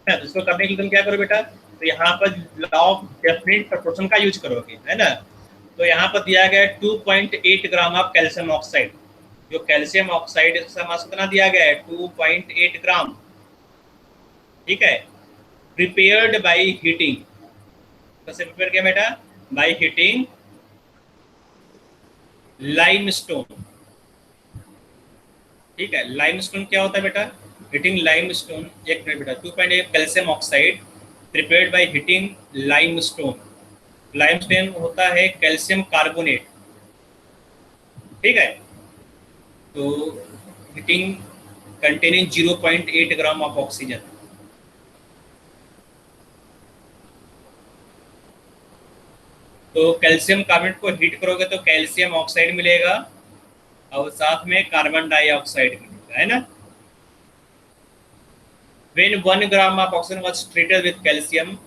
है, तो इसको करने के लिए तुम क्या करो बेटा, तो यहाँ पर लॉ ऑफ डेफिनेट प्रोपोर्शन का यूज करोगे, है ना। तो यहाँ पर दिया गया 2.8 ग्राम ऑफ कैल्शियम ऑक्साइड। जो कैल्शियम ऑक्साइड इसका मास कितना दिया गया है? 2.8 ग्राम, ठीक है। प्रिपेयर्ड बाई हीटिंग, कैसे प्रिपेयर किया बेटा? बाई हीटिंग लाइमस्टोन, ठीक है। लाइमस्टोन क्या होता है बेटा? हीटिंग लाइमस्टोन, एक मिनट बेटा, 2.8 calcium oxide prepared by heating limestone. Limestone होता है कैल्शियम कार्बोनेट, ठीक है। तो heating containing 0.8 gram of oxygen. तो कैल्शियम कार्बोनेट को हीट करोगे तो कैल्शियम ऑक्साइड मिलेगा और साथ में कार्बन डाइऑक्साइड मिलेगा, है ना। When 1 gram of oxygen was treated with calcium,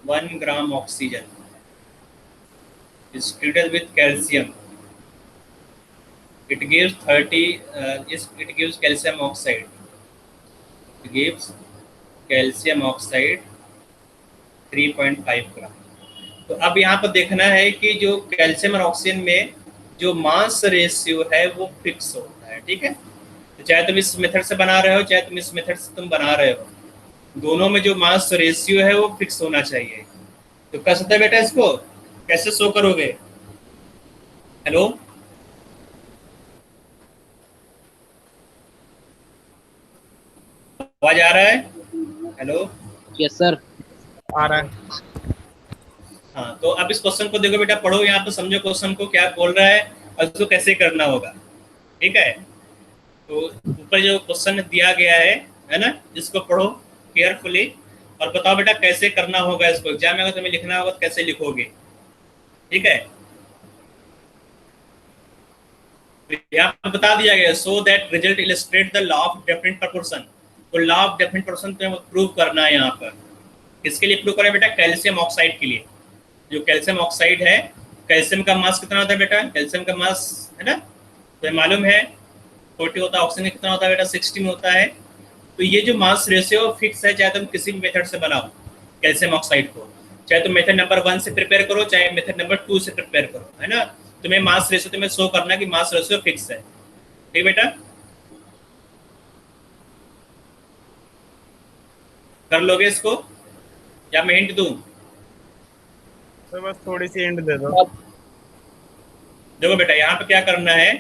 1 gram oxygen is treated with calcium. It gives 30. It gives calcium oxide. It gives calcium oxide 3.5 ग्राम। तो अब यहाँ पर देखना है कि जो कैल्शियम और ऑक्सीजन में जो मास रेशियो है वो फिक्स होता है, ठीक है। तो चाहे तुम इस मेथड से बना रहे हो चाहे तुम इस मेथड से तुम बना रहे हो, दोनों में जो मास रेशियो है वो फिक्स होना चाहिए। तो कर सकते हैं बेटा, इसको कैसे शो करोगे? हेलो, आवाज आ रहा है? हेलो, यस सर, आ रहा है। हाँ, तो अब इस क्वेश्चन को देखो बेटा, पढ़ो यहाँ पर, समझो क्वेश्चन को क्या बोल रहा है और इसको कैसे करना होगा, ठीक है। तो ऊपर जो क्वेश्चन दिया गया है ना, इसको पढ़ो केयरफुली और बताओ बेटा कैसे करना होगा इसको। एग्जाम में अगर तुम्हें लिखना होगा तो कैसे लिखोगे, ठीक है। तो यहाँ पर बता दिया गया, so that result illustrate the law of definite proportion. तो लॉ ऑफ डेफिनेट प्रोपोर्शन तुम्हें प्रूव करना है यहाँ पर। किसके लिए प्रूव करें बेटा? कैल्शियम ऑक्साइड के लिए। जो कैल्शियम ऑक्साइड है, कैल्शियम का मास कितना होता है बेटा? कैल्शियम का मास, है ना, तो मालूम है 40 होता है। ऑक्सीजन कितना होता है बेटा? 16 होता है। तो ये जो मास रेशियो फिक्स है, चाहे तुम किसी भी मेथड से बनाओ कैल्शियम ऑक्साइड को, चाहे तुम मेथड नंबर 1 से प्रिपेयर करो चाहे मेथड नंबर 2 से प्रिपेयर करो, है ना। तुम्हें मास रेशियो तुम्हें शो करना कि मास रेशियो फिक्स है, ठीक बेटा। कर लोगे इसको या मैं हिंट दूं? तो बस थोड़ी सी हिंट दे दो। देखो बेटा, यहाँ पे क्या करना है,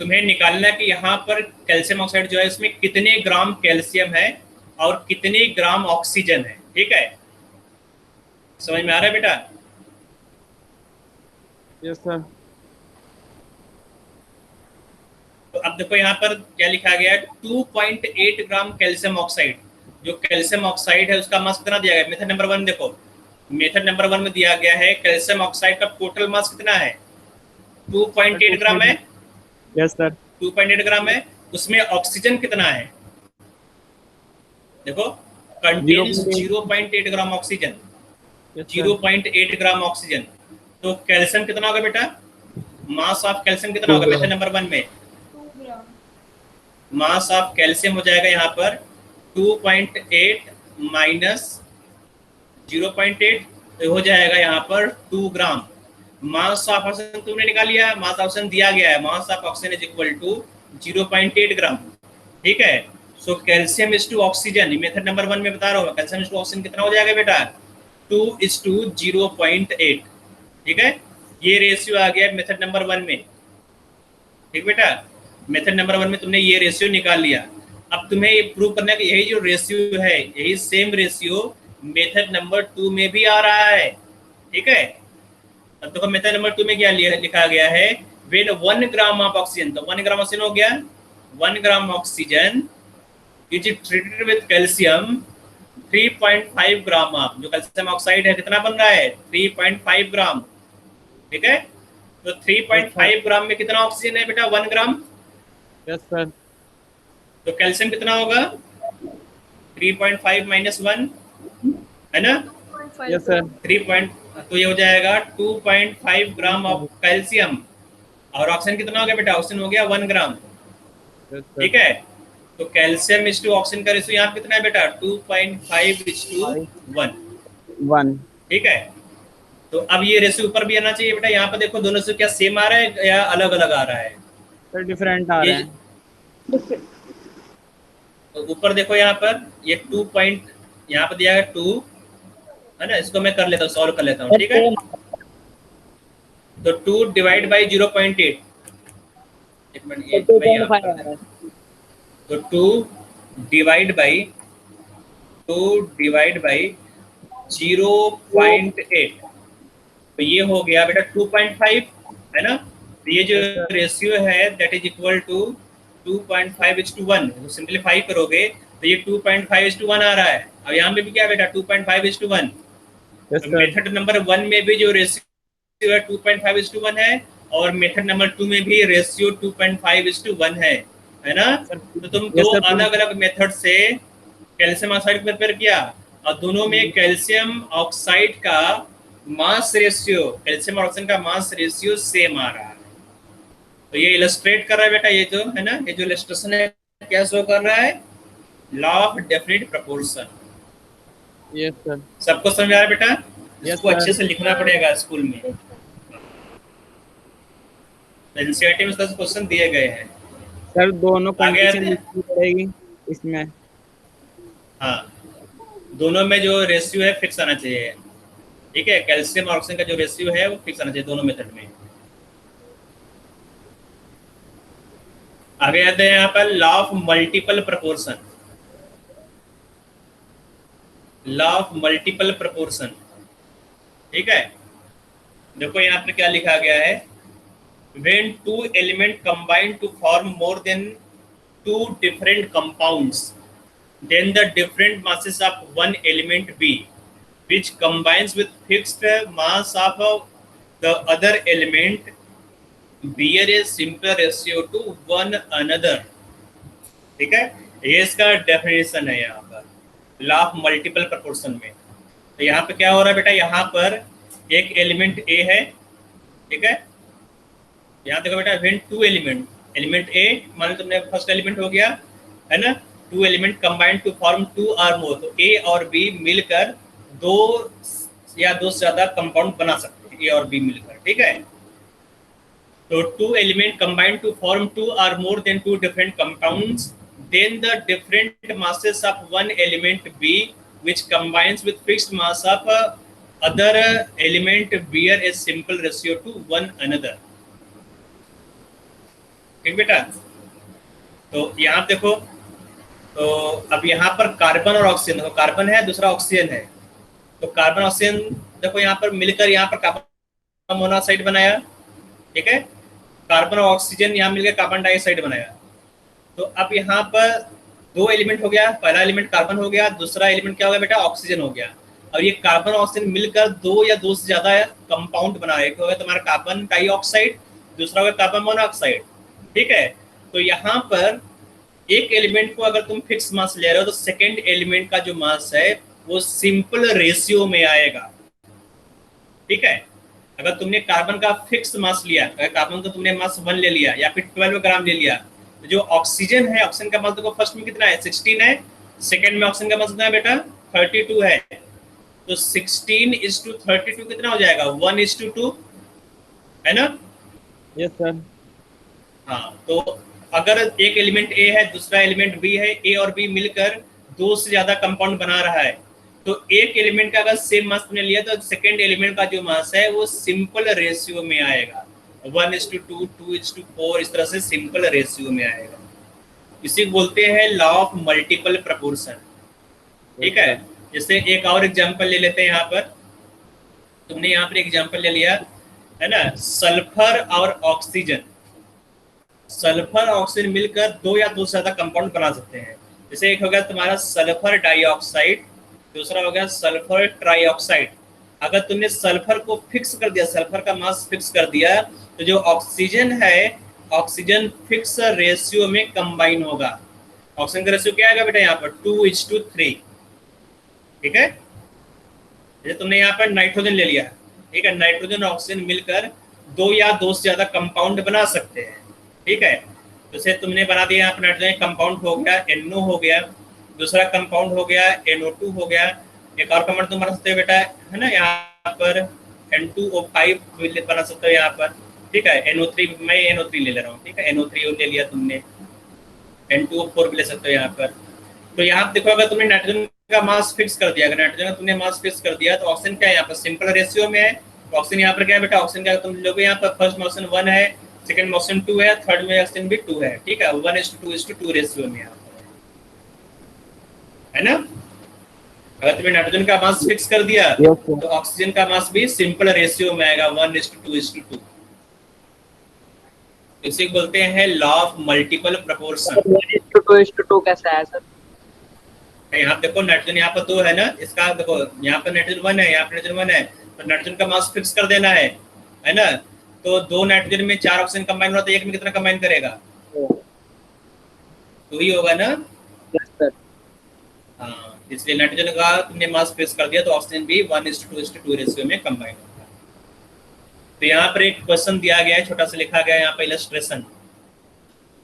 तुम्हें निकालना है कि यहाँ पर कैल्शियम ऑक्साइड जो है इसमें कितने ग्राम कैल्शियम है और कितने ग्राम ऑक्सीजन है, ठीक है। समझ में आ रहा है बेटा? Yes sir. तो अब देखो यहाँ पर क्या लिखा गया है, 2.8 ग्राम कैल्शियम ऑक्साइड। जो कैल्शियम ऑक्साइड है उसका मास कितना दिया गया? मेथड नंबर 1 देखो, मेथड नंबर 1 में दिया गया है कैल्शियम ऑक्साइड का टोटल मास कितना है? 2.8 ग्राम है। Yes sir. 2.8 ग्राम है। उसमें ऑक्सीजन कितना है? देखो, contains 0.8 gram oxygen, 0.8 gram oxygen. तो कैल्शियम कितना होगा बेटा? मास ऑफ कैल्शियम कितना होगा मेथड नंबर 1 में? 2 ग्राम। मास ऑफ कैल्शियम हो जाएगा यहाँ पर 2.8 माइनस 0.8 तो हो जाएगा यहाँ पर 2 ग्राम। मास ऑफ ऑक्सीजन तुमने निकाल लिया, मास ऑफ ऑक्सीजन दिया गया है, mass of oxygen is equal to 0.8 gram. ठीक है, so calcium is to oxygen, method number 1 में बता रहा हूँ, कैल्शियम इज टू ऑक्सीजन कितना हो जाएगा बेटा, 2:0.8। ठीक है, ये रेशियो आ गया मेथड नंबर 1 में। ठीक बेटा, मेथड नंबर 1 में तुमने ये रेशियो निकाल लिया। अब तुम्हें ये प्रूव करना है कि यही जो रेशियो है, यही सेम रेशियो मेथड नंबर 2 में भी आ रहा है। ठीक है, अब देखो मेथड नंबर 2 में क्या लिखा गया है, व्हेन 1 ग्राम ऑफ ऑक्सीजन, तो 1 ग्राम ऑक्सीजन हो गया, 1 gram oxygen is treated with calcium 3.5 gram of, जो कैल्शियम ऑक्साइड है कितना बन रहा है, 3.5 ग्राम। ठीक है, तो 3.5 ग्राम में कितना ऑक्सीजन है बेटा, 1 ग्राम। Yes sir. तो कैल्शियम कितना होगा, 3.5 माइनस 1 है ना, यस सर। 3. तो ये हो जाएगा 2.5 ग्राम ऑफ कैल्शियम, और ऑक्सीजन कितना हो गया बेटा, ऑक्सीजन हो गया 1 ग्राम। ठीक है, तो कैल्शियम इज टू ऑक्सीजन का रेशियो यहाँ कितना है बेटा, 2.5:1। ठीक है, तो अब ये रेशियो ऊपर भी आना चाहिए बेटा, यहाँ पर देखो दोनों से क्या सेम आ रहा है या अलग अलग आ रहा है, सर डिफरेंट आ रहा है। तो ऊपर देखो यहाँ पर ये 2 पॉइंट यहाँ पर दिया है 2 है ना, इसको मैं कर लेता हूँ, सॉल्व कर लेता हूँ। ठीक है, तो 2 डिवाइड बाई 0.8, एक मिनट ये तो 2 डिवाइड बाई 0.8, तो ये हो गया बेटा 2.5 है ना, तो ये जो रेशियो है दैट इज इक्वल टू 2.5:1। तो सिंपलीफाई करोगे तो ये 2.5:1 आ रहा है। अब यहाँ पे भी क्या बेटा 2.5:1। मेथड नंबर 1 में भी जो रेशियो है 2.5:1 है, और मेथड नंबर 2 में भी रेशियो 2.5:1 है ना। तो तुम दो अलग अलग मेथड से कैल्शियम ऑक्साइड प्रिपेयर किया, और दोनों में कैल्शियम ऑक्साइड का मास रेशियो, कैल्शियम ऑक्सीजन का मास रेशियो सेम आ रहा है। तो ये इलस्ट्रेट कर रहा है बेटा, ये जो है ना, ये जो इलस्ट्रेशन है क्या शो कर रहा है, law of definite proportion. Yes sir. सबको समझ आ रहा है बेटा, इसको अच्छे से लिखना पड़ेगा स्कूल में, एनसीईआरटी में इसका क्वेश्चन दिए गए हैं सर। दोनों कंडीशन लिखनी पड़ेगी इसमें। हाँ, दोनों में जो रेशियो है फिक्स आना चाहिए। ठीक है, कैल्शियम और ऑक्सीजन का जो रेशियो है वो फिक्स आना चाहिए दोनों मेथड में। आगे आते हैं यहाँ पर law of multiple proportion. Law of multiple proportion, ठीक है, देखो यहाँ पे क्या लिखा गया है, when two elements combine to form more than two different compounds, then the different masses of one element B, which combines with fixed mass of the other element, bear a simple ratio to one another। ठीक है, ये इसका definition है यहाँ पर law of multiple proportion में। तो यहाँ पे क्या हो रहा है बेटा, यहाँ पर एक एलिमेंट ए है, ठीक है, यहाँ देखो बेटा, व्हेन टू एलिमेंट ए, मान लो तुमने फर्स्ट एलिमेंट हो गया है ना, two element combined to form two or more, तो ए और बी मिलकर दो या दो से ज्यादा कंपाउंड बना सकते हैं, ए और बी मिलकर। ठीक है, तो two element combined to form two or more then two different compounds, then the different masses of one element B which combines with fixed mass of other element bear a simple ratio to one another। ठीक बेटा, तो यहाँ देखो, तो अब यहाँ पर carbon और ऑक्सीजन, देखो कार्बन है दूसरा ऑक्सीजन है, तो कार्बन ऑक्सीजन देखो यहाँ पर मिलकर यहाँ पर कार्बन मोनोऑक्साइड बनाया। ठीक है, कार्बन और ऑक्सीजन यहाँ मिलकर कार्बन डाइऑक्साइड बनाया। तो अब यहाँ पर दो एलिमेंट हो गया, पहला एलिमेंट कार्बन हो गया, दूसरा एलिमेंट क्या हो गया बेटा, ऑक्सीजन हो गया। और ये कार्बन और ऑक्सीजन मिलकर दो या दो से ज्यादा कंपाउंड बना रहे, एक हो गया तुम्हारा कार्बन डाइऑक्साइड, दूसरा हो गया कार्बन मोनोऑक्साइड। ठीक है, तो यहाँ पर एक एलिमेंट को अगर तुम फिक्स मास ले रहे हो तो सेकेंड एलिमेंट का जो मास है वो सिंपल रेशियो में आएगा। ठीक है, अगर तुमने कार्बन का फिक्स मास लिया, कार्बन का तुमने मास 1 ले लिया या फिर 12 ग्राम ले लिया, जो ऑक्सीजन है, ऑक्सीजन का मास देखो फर्स्ट में कितना है 16 है, सेकंड में ऑक्सीजन का मास कितना है बेटा 32 है। तो 16:32 कितना हो जाएगा? 1:2, है ना? Yes sir. हाँ, तो अगर एक एलिमेंट ए है, दूसरा एलिमेंट बी है, ए और बी मिलकर 2 से ज्यादा कंपाउंड बना रहा है, तो एक एलिमेंट का अगर सेम मास तुमने लिया तो सेकेंड एलिमेंट का जो मास है वो सिंपल रेशियो में आएगा, 1:2, 2:4, इस तरह से सिंपल रेशियो में आएगा। इसी को बोलते हैं लॉ ऑफ मल्टीपल प्रपोर्शन। ठीक है, जैसे एक और एग्जांपल ले लेते हैं। यहाँ पर तुमने यहाँ पर एग्जांपल ले लिया है ना, सल्फर और ऑक्सीजन। सल्फर और ऑक्सीजन मिलकर 2 या 2 से ज्यादा कंपाउंड बना सकते हैं। जैसे एक हो गया तुम्हारा सल्फर डाइऑक्साइड, दूसरा हो गया सल्फर ट्राइऑक्साइड। अगर तुमने सल्फर को फिक्स कर दिया, सल्फर का मास फिक्स कर दिया, तो जो ऑक्सीजन है, ऑक्सीजन फिक्स रेशियो में कंबाइन होगा। ऑक्सीजन का रेशियो क्या आएगा बेटा यहाँ पर? 2:3। ठीक है, जैसे तुमने यहाँ पर नाइट्रोजन ले लिया, ठीक है, नाइट्रोजन और ऑक्सीजन मिलकर 2 या 2 से ज्यादा कंपाउंड बना सकते हैं। ठीक है, जैसे तुमने बना दिया यहाँ पर नाइट्रोजन कंपाउंड हो गया NO हो गया, दूसरा कंपाउंड हो गया NO2 हो गया, एक और कंपाउंड तुम बना सकते हो बेटा, है ना, यहाँ पर N2O5 बना सकते हो यहाँ पर। ठीक है, NO3, मैं NO3 ले रहा हूँ। ठीक है, NO3 ले लिया तुमने, N2O4 भी ले सकते हो यहाँ पर। तो यहाँ देखो, अगर तुमने नाइट्रोजन का मास फिक्स कर दिया, अगर नाइट्रोजन का तुमने मास फिक्स कर दिया, तो ऑक्सीजन क्या है यहाँ पर? सिंपल रेशियो में है। ऑक्सीजन यहाँ पर क्या है बेटा? ऑक्सीजन का तुम लोग यहाँ पर फर्स्ट में ऑक्सीजन 1 है, सेकंड में ऑक्सीजन 2 है, थर्ड में ऑक्सीजन भी 2 है। ठीक है, 1:2 रेशियो में है ना। अगर तुमने नाइट्रोजन का मास फिक्स कर दिया तो ऑक्सीजन का मास भी सिंपल रेशियो में आएगा, 1:2. इसे बोलते हैं लॉ ऑफ मल्टीपल प्रोपोर्शन। 1:2 कैसा है सर? यहाँ देखो, नाइट्रोजन यहाँ पर 2 है ना, इसका देखो यहाँ पर नाइट्रोजन 1 है, यहाँ पर नाइट्रोजन 1 है, तो नाइट्रोजन का मास फिक्स कर देना है ना। तो 2 नाइट्रोजन में 4 ऑक्सीजन कंबाइन हो रहा, तो एक में कितना कंबाइन करेगा? 2 ही होगा ना। Yes sir. हाँ, इसलिए नाइट्रोजन का तुमने मास फिक्स कर दिया तो ऑक्सीजन भी 1:2 रेशियो में कंबाइन होगा। तो यहाँ पर एक क्वेश्चन दिया गया है, छोटा सा लिखा गया है यहाँ पर इलस्ट्रेशन।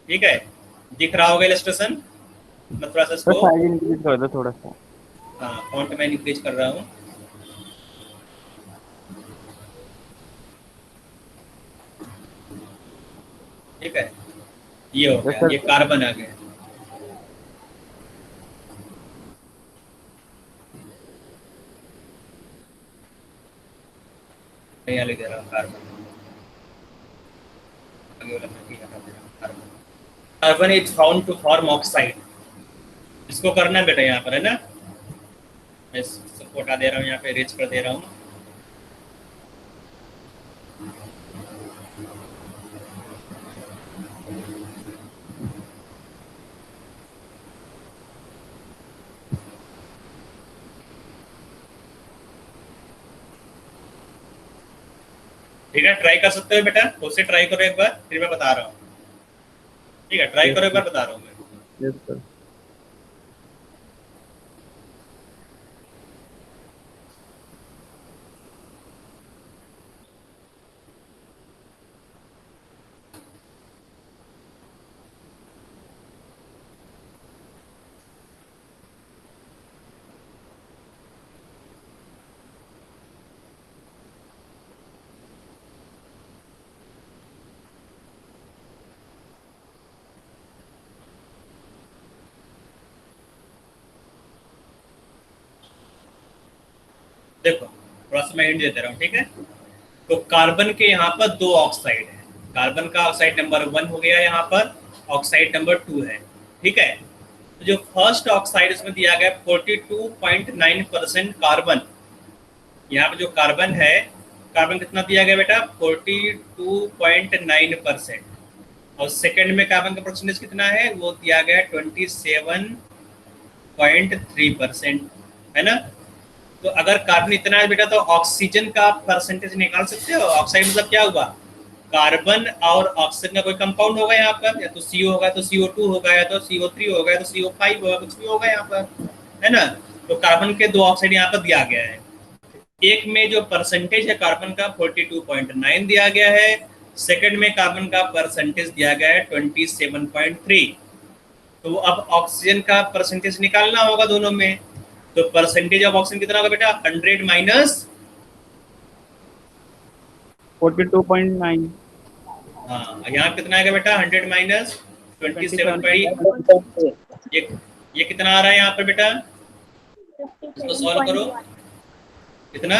ठीक है, दिख रहा होगा इलस्ट्रेशन? मैं थोड़ा सा इसको साइज इंक्रीज कर दो थोड़ा सा। हाँ, फॉन्ट में इंक्रीज कर रहा हूँ। ठीक है, ये हो गया, ये कार्बन आ गया। यहाँ लिख दे रहा हूँ carbon. Carbon is found to form oxide. इसको करना है बेटा यहाँ पर, है ना। मैं इसको हटा दे रहा हूँ, यहाँ पे रिच कर दे रहा हूँ। ठीक है, ट्राई कर सकते हो बेटा, खुद से ट्राई करो एक बार, फिर मैं बता रहा हूँ। ठीक है, ट्राई करो एक बार, बता रहा हूँ मैं। Yes sir. देखो, थोड़ा सा मैं हिंट देते रहा हूँ। ठीक है, तो कार्बन के यहाँ पर 2 ऑक्साइड है। कार्बन का ऑक्साइड नंबर 1 हो गया, यहाँ पर ऑक्साइड नंबर 2 है। ठीक है, तो जो फर्स्ट ऑक्साइड इसमें दिया गया 42.9% कार्बन। यहाँ पे जो कार्बन है, कार्बन कितना दिया गया बेटा? 42.9%। और सेकंड में कार्बन का परसेंटेज कितना है? वो दिया गया 27.3%, है ना। तो अगर कार्बन इतना है बेटा, तो ऑक्सीजन का परसेंटेज निकाल सकते हो। ऑक्साइड मतलब क्या हुआ? कार्बन और ऑक्सीजन का कोई कंपाउंड होगा यहाँ पर, या तो CO होगा तो CO2 होगा, या तो CO3 होगा, या तो CO5 होगा, कुछ भी होगा यहाँ पर, है ना। तो कार्बन के 2 ऑक्साइड यहाँ पर दिया गया है। एक में जो परसेंटेज है कार्बन का 42.9 दिया गया है, सेकंड में कार्बन का परसेंटेज दिया गया है 27.3। तो अब ऑक्सीजन का परसेंटेज निकालना होगा दोनों में। तो परसेंटेज ऑफ ऑक्सीजन कितना होगा बेटा? 100 माइनस 42.9 हाँ, यहाँ कितना आएगा बेटा? 100 माइनस 27 ये कितना आ रहा है यहाँ पर बेटा? इसको सॉल्व करो। कितना?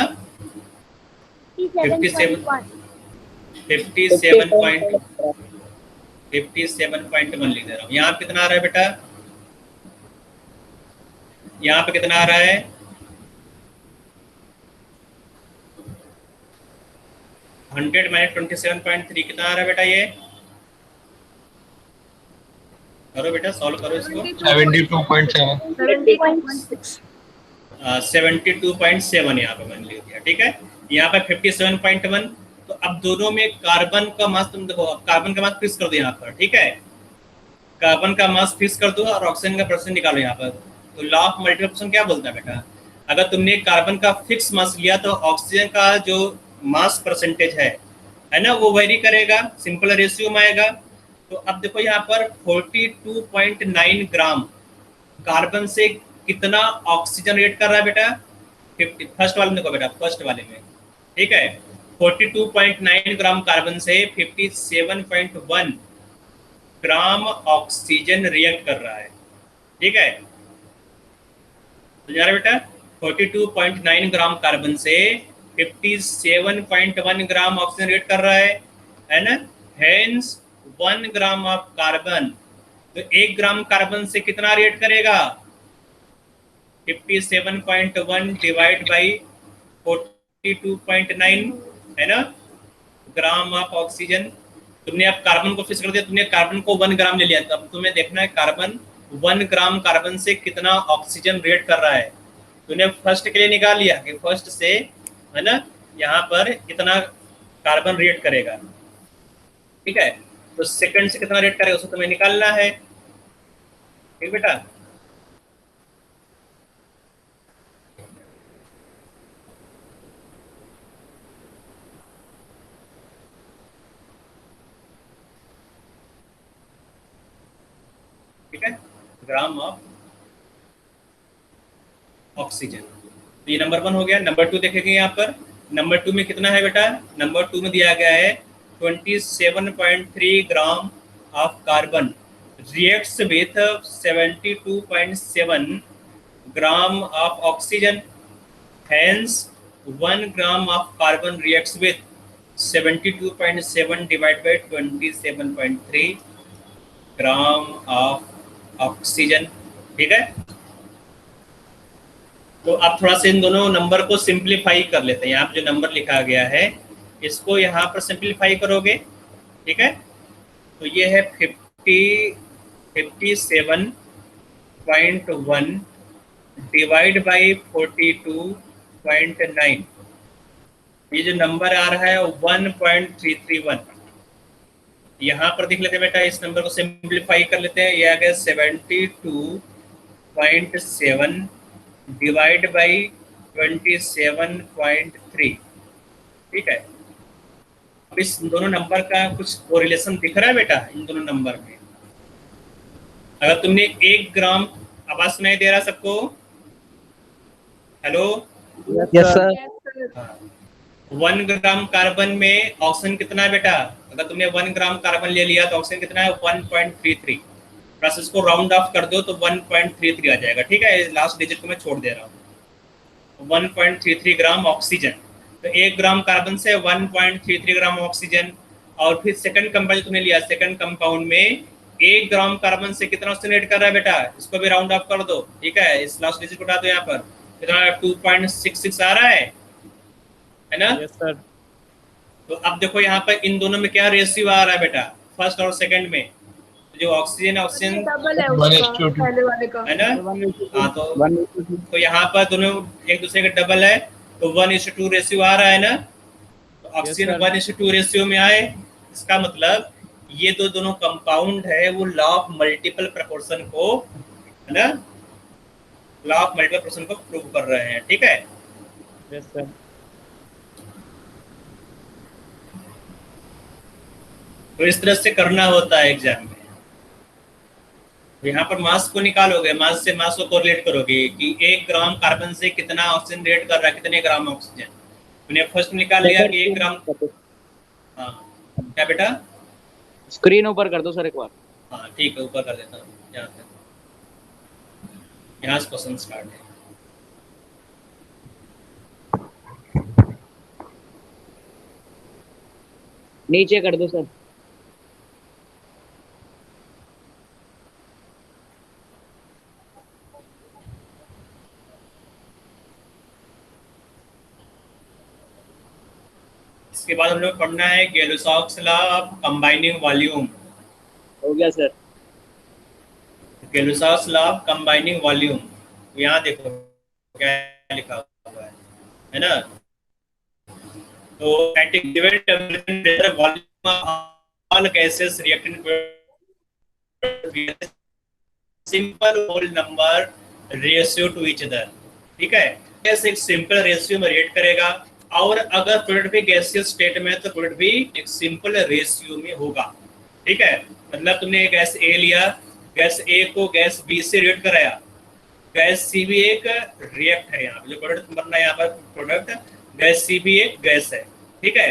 57.1 लिख दे रहा हूँ। यहाँ पे कितना आ रहा है बेटा? यहाँ पे कितना आ रहा है? 100 माइनस 27.3 कितना आ रहा है बेटा? ये करो बेटा, सॉल्व करो इसको। 72.7 यहाँ पे मैंने लिख दिया। ठीक है, यहाँ पे 57.1। तो अब दोनों में कार्बन का मास, तुम देखो कार्बन का मास फिक्स कर दो यहाँ पर। ठीक है, कार्बन का मास फिक्स कर दो और ऑक्सीजन का परसेंट निकालो यहाँ पर। तो लॉ ऑफ मल्टीप्लिकेशन क्या बोलता है बेटा? अगर तुमने कार्बन का फिक्स मास लिया तो ऑक्सीजन का जो मास परसेंटेज है ना, वो वेरी करेगा, सिंपल रेशियो में आएगा। तो अब देखो यहाँ पर 42.9 ग्राम कार्बन से कितना ऑक्सीजन रिएक्ट कर रहा है बेटा? 50। फर्स्ट वाले में देखो बेटा, फर्स्ट वाले में। ठीक है, 42.9 ग्राम कार्बन से 57.1 ग्राम ऑक्सीजन रिएक्ट कर रहा है। ठीक है, तो जा रहा है बेटा, 42.9 ग्राम कार्बन से 57.1 ग्राम ऑक्सीजन रिएक्ट कर रहा है ना। हेंस 1 ग्राम ऑफ कार्बन, तो 1 ग्राम कार्बन से कितना रिएक्ट करेगा? 57.1 डिवाइड बाई 42.9 है ना, ग्राम ऑफ ऑक्सीजन। तुमने अब कार्बन को फिक्स कर दिया, तुमने कार्बन को 1 ग्राम ले लिया। तो अब तुम्हें देखना है कार्बन 1 ग्राम कार्बन से कितना ऑक्सीजन रिएक्ट कर रहा है। तुमने फर्स्ट के लिए निकाल लिया कि फर्स्ट से है ना यहाँ पर कितना कार्बन रिएक्ट करेगा। ठीक है, तो सेकंड से कितना रिएक्ट करेगा उसको तुम्हें निकालना है। ठीक बेटा, ठीक है, ग्राम ऑफ ऑक्सीजन। तो ये नंबर 1 हो गया। नंबर 2 देखेंगे यहाँ पर। नंबर 2 में कितना है बेटा? नंबर 2 में दिया गया है 27.3 gram of carbon reacts with 72.7 gram of oxygen. Hence 1 gram of carbon reacts with 72.7 divide by 27.3 gram of oxygen. ठीक है, तो आप थोड़ा सा इन दोनों नंबर को सिंप्लीफाई कर लेते हैं। यहाँ पे जो नंबर लिखा गया है इसको यहाँ पर सिंप्लीफाई करोगे। ठीक है, तो ये है 57.1 डिवाइड बाई 42.9। ये जो नंबर आ रहा है 1.331। यहाँ पर देख लेते हैं बेटा, इस नंबर को सिंप्लीफाई कर लेते हैं। ये आ गया 72.7 डिवाइड बाई 27.3। ठीक है, अब इस दोनों नंबर का कुछ कोरिलेशन दिख रहा है बेटा इन दोनों नंबर में? अगर तुमने 1 ग्राम, आवाज सुनाई दे रहा सबको? Hello, yes sir. 1 gram carbon में ऑक्सीजन कितना है बेटा? अगर तुमने 1 ग्राम कार्बन ले लिया तो ऑक्सीजन कितना है? 1.33। प्लस इसको राउंड ऑफ कर दो तो 1.33 आ जाएगा। ठीक है, लास्ट डिजिट को मैं छोड़ दे रहा हूँ। 1.33 ग्राम ऑक्सीजन। तो 1 ग्राम कार्बन से 1.33 ग्राम ऑक्सीजन। और फिर सेकंड कंपाउंड तुमने लिया, सेकंड कंपाउंड में 1 ग्राम कार्बन से कितना ऑक्सीजन ऐड कर रहा है बेटा? इसको भी राउंड ऑफ कर दो। ठीक है, इस लास्ट डिजिट को उठा दो। यहाँ पर कितना 2.66 आ रहा है ना? Yes sir. तो अब देखो यहाँ पर इन दोनों में क्या रेशियो आ रहा है बेटा, फर्स्ट और सेकंड में? जो ऑक्सीजन डबल है उसका पहले वाले का, है ना? हाँ, तो यहाँ पर दोनों एक दूसरे के डबल है, तो 1:2 रेशियो आ रहा है ना। तो ऑक्सीजन 1:2 रेशियो में आए, इसका मतलब ये दोनों कंपाउंड है वो लॉ ऑफ मल्टीपल प्रोपोर्शन को, है ना, लॉ ऑफ मल्टीपल प्रोपोर्शन को प्रूव कर रहे हैं। ठीक है, यस सर। तो इस तरह से करना होता है एग्जाम में। यहाँ पर मास को निकालोगे, मास से मास को कोरिलेट करोगे कि 1 ग्राम कार्बन से कितना ऑक्सीजन रिएक्ट कर रहा है, कितने ग्राम ऑक्सीजन। तुमने फर्स्ट निकाल लिया कि 1 ग्राम। हाँ क्या बेटा? स्क्रीन ऊपर कर दो सर एक बार। हाँ ठीक है, ऊपर कर देता हूँ। यहाँ से क्वेश्चन स्टार्ट है। नीचे कर दो सर। इसके बाद हम लोग पढ़ना है Gay Lussac's law of combining volume. हो गया sir. Gay Lussac's law of combining volume, यहाँ देखो क्या लिखा हुआ है ना। तो volume of all gases reacting simple whole number ratio to each other. ठीक है, गैस एक सिंपल रेशियो में रिएक्ट करेगा, और अगर फ्लूइड भी गैसियस स्टेट में तो फ्लूइड भी एक सिंपल रेशियो में होगा। ठीक है, मतलब तुमने गैस ए लिया, गैस ए को गैस बी से रिएक्ट कराया, गैस सी भी एक रिएक्ट है। यहाँ पे जो प्रोडक्ट बनना है, यहाँ पर प्रोडक्ट गैस सी भी एक गैस है। ठीक है,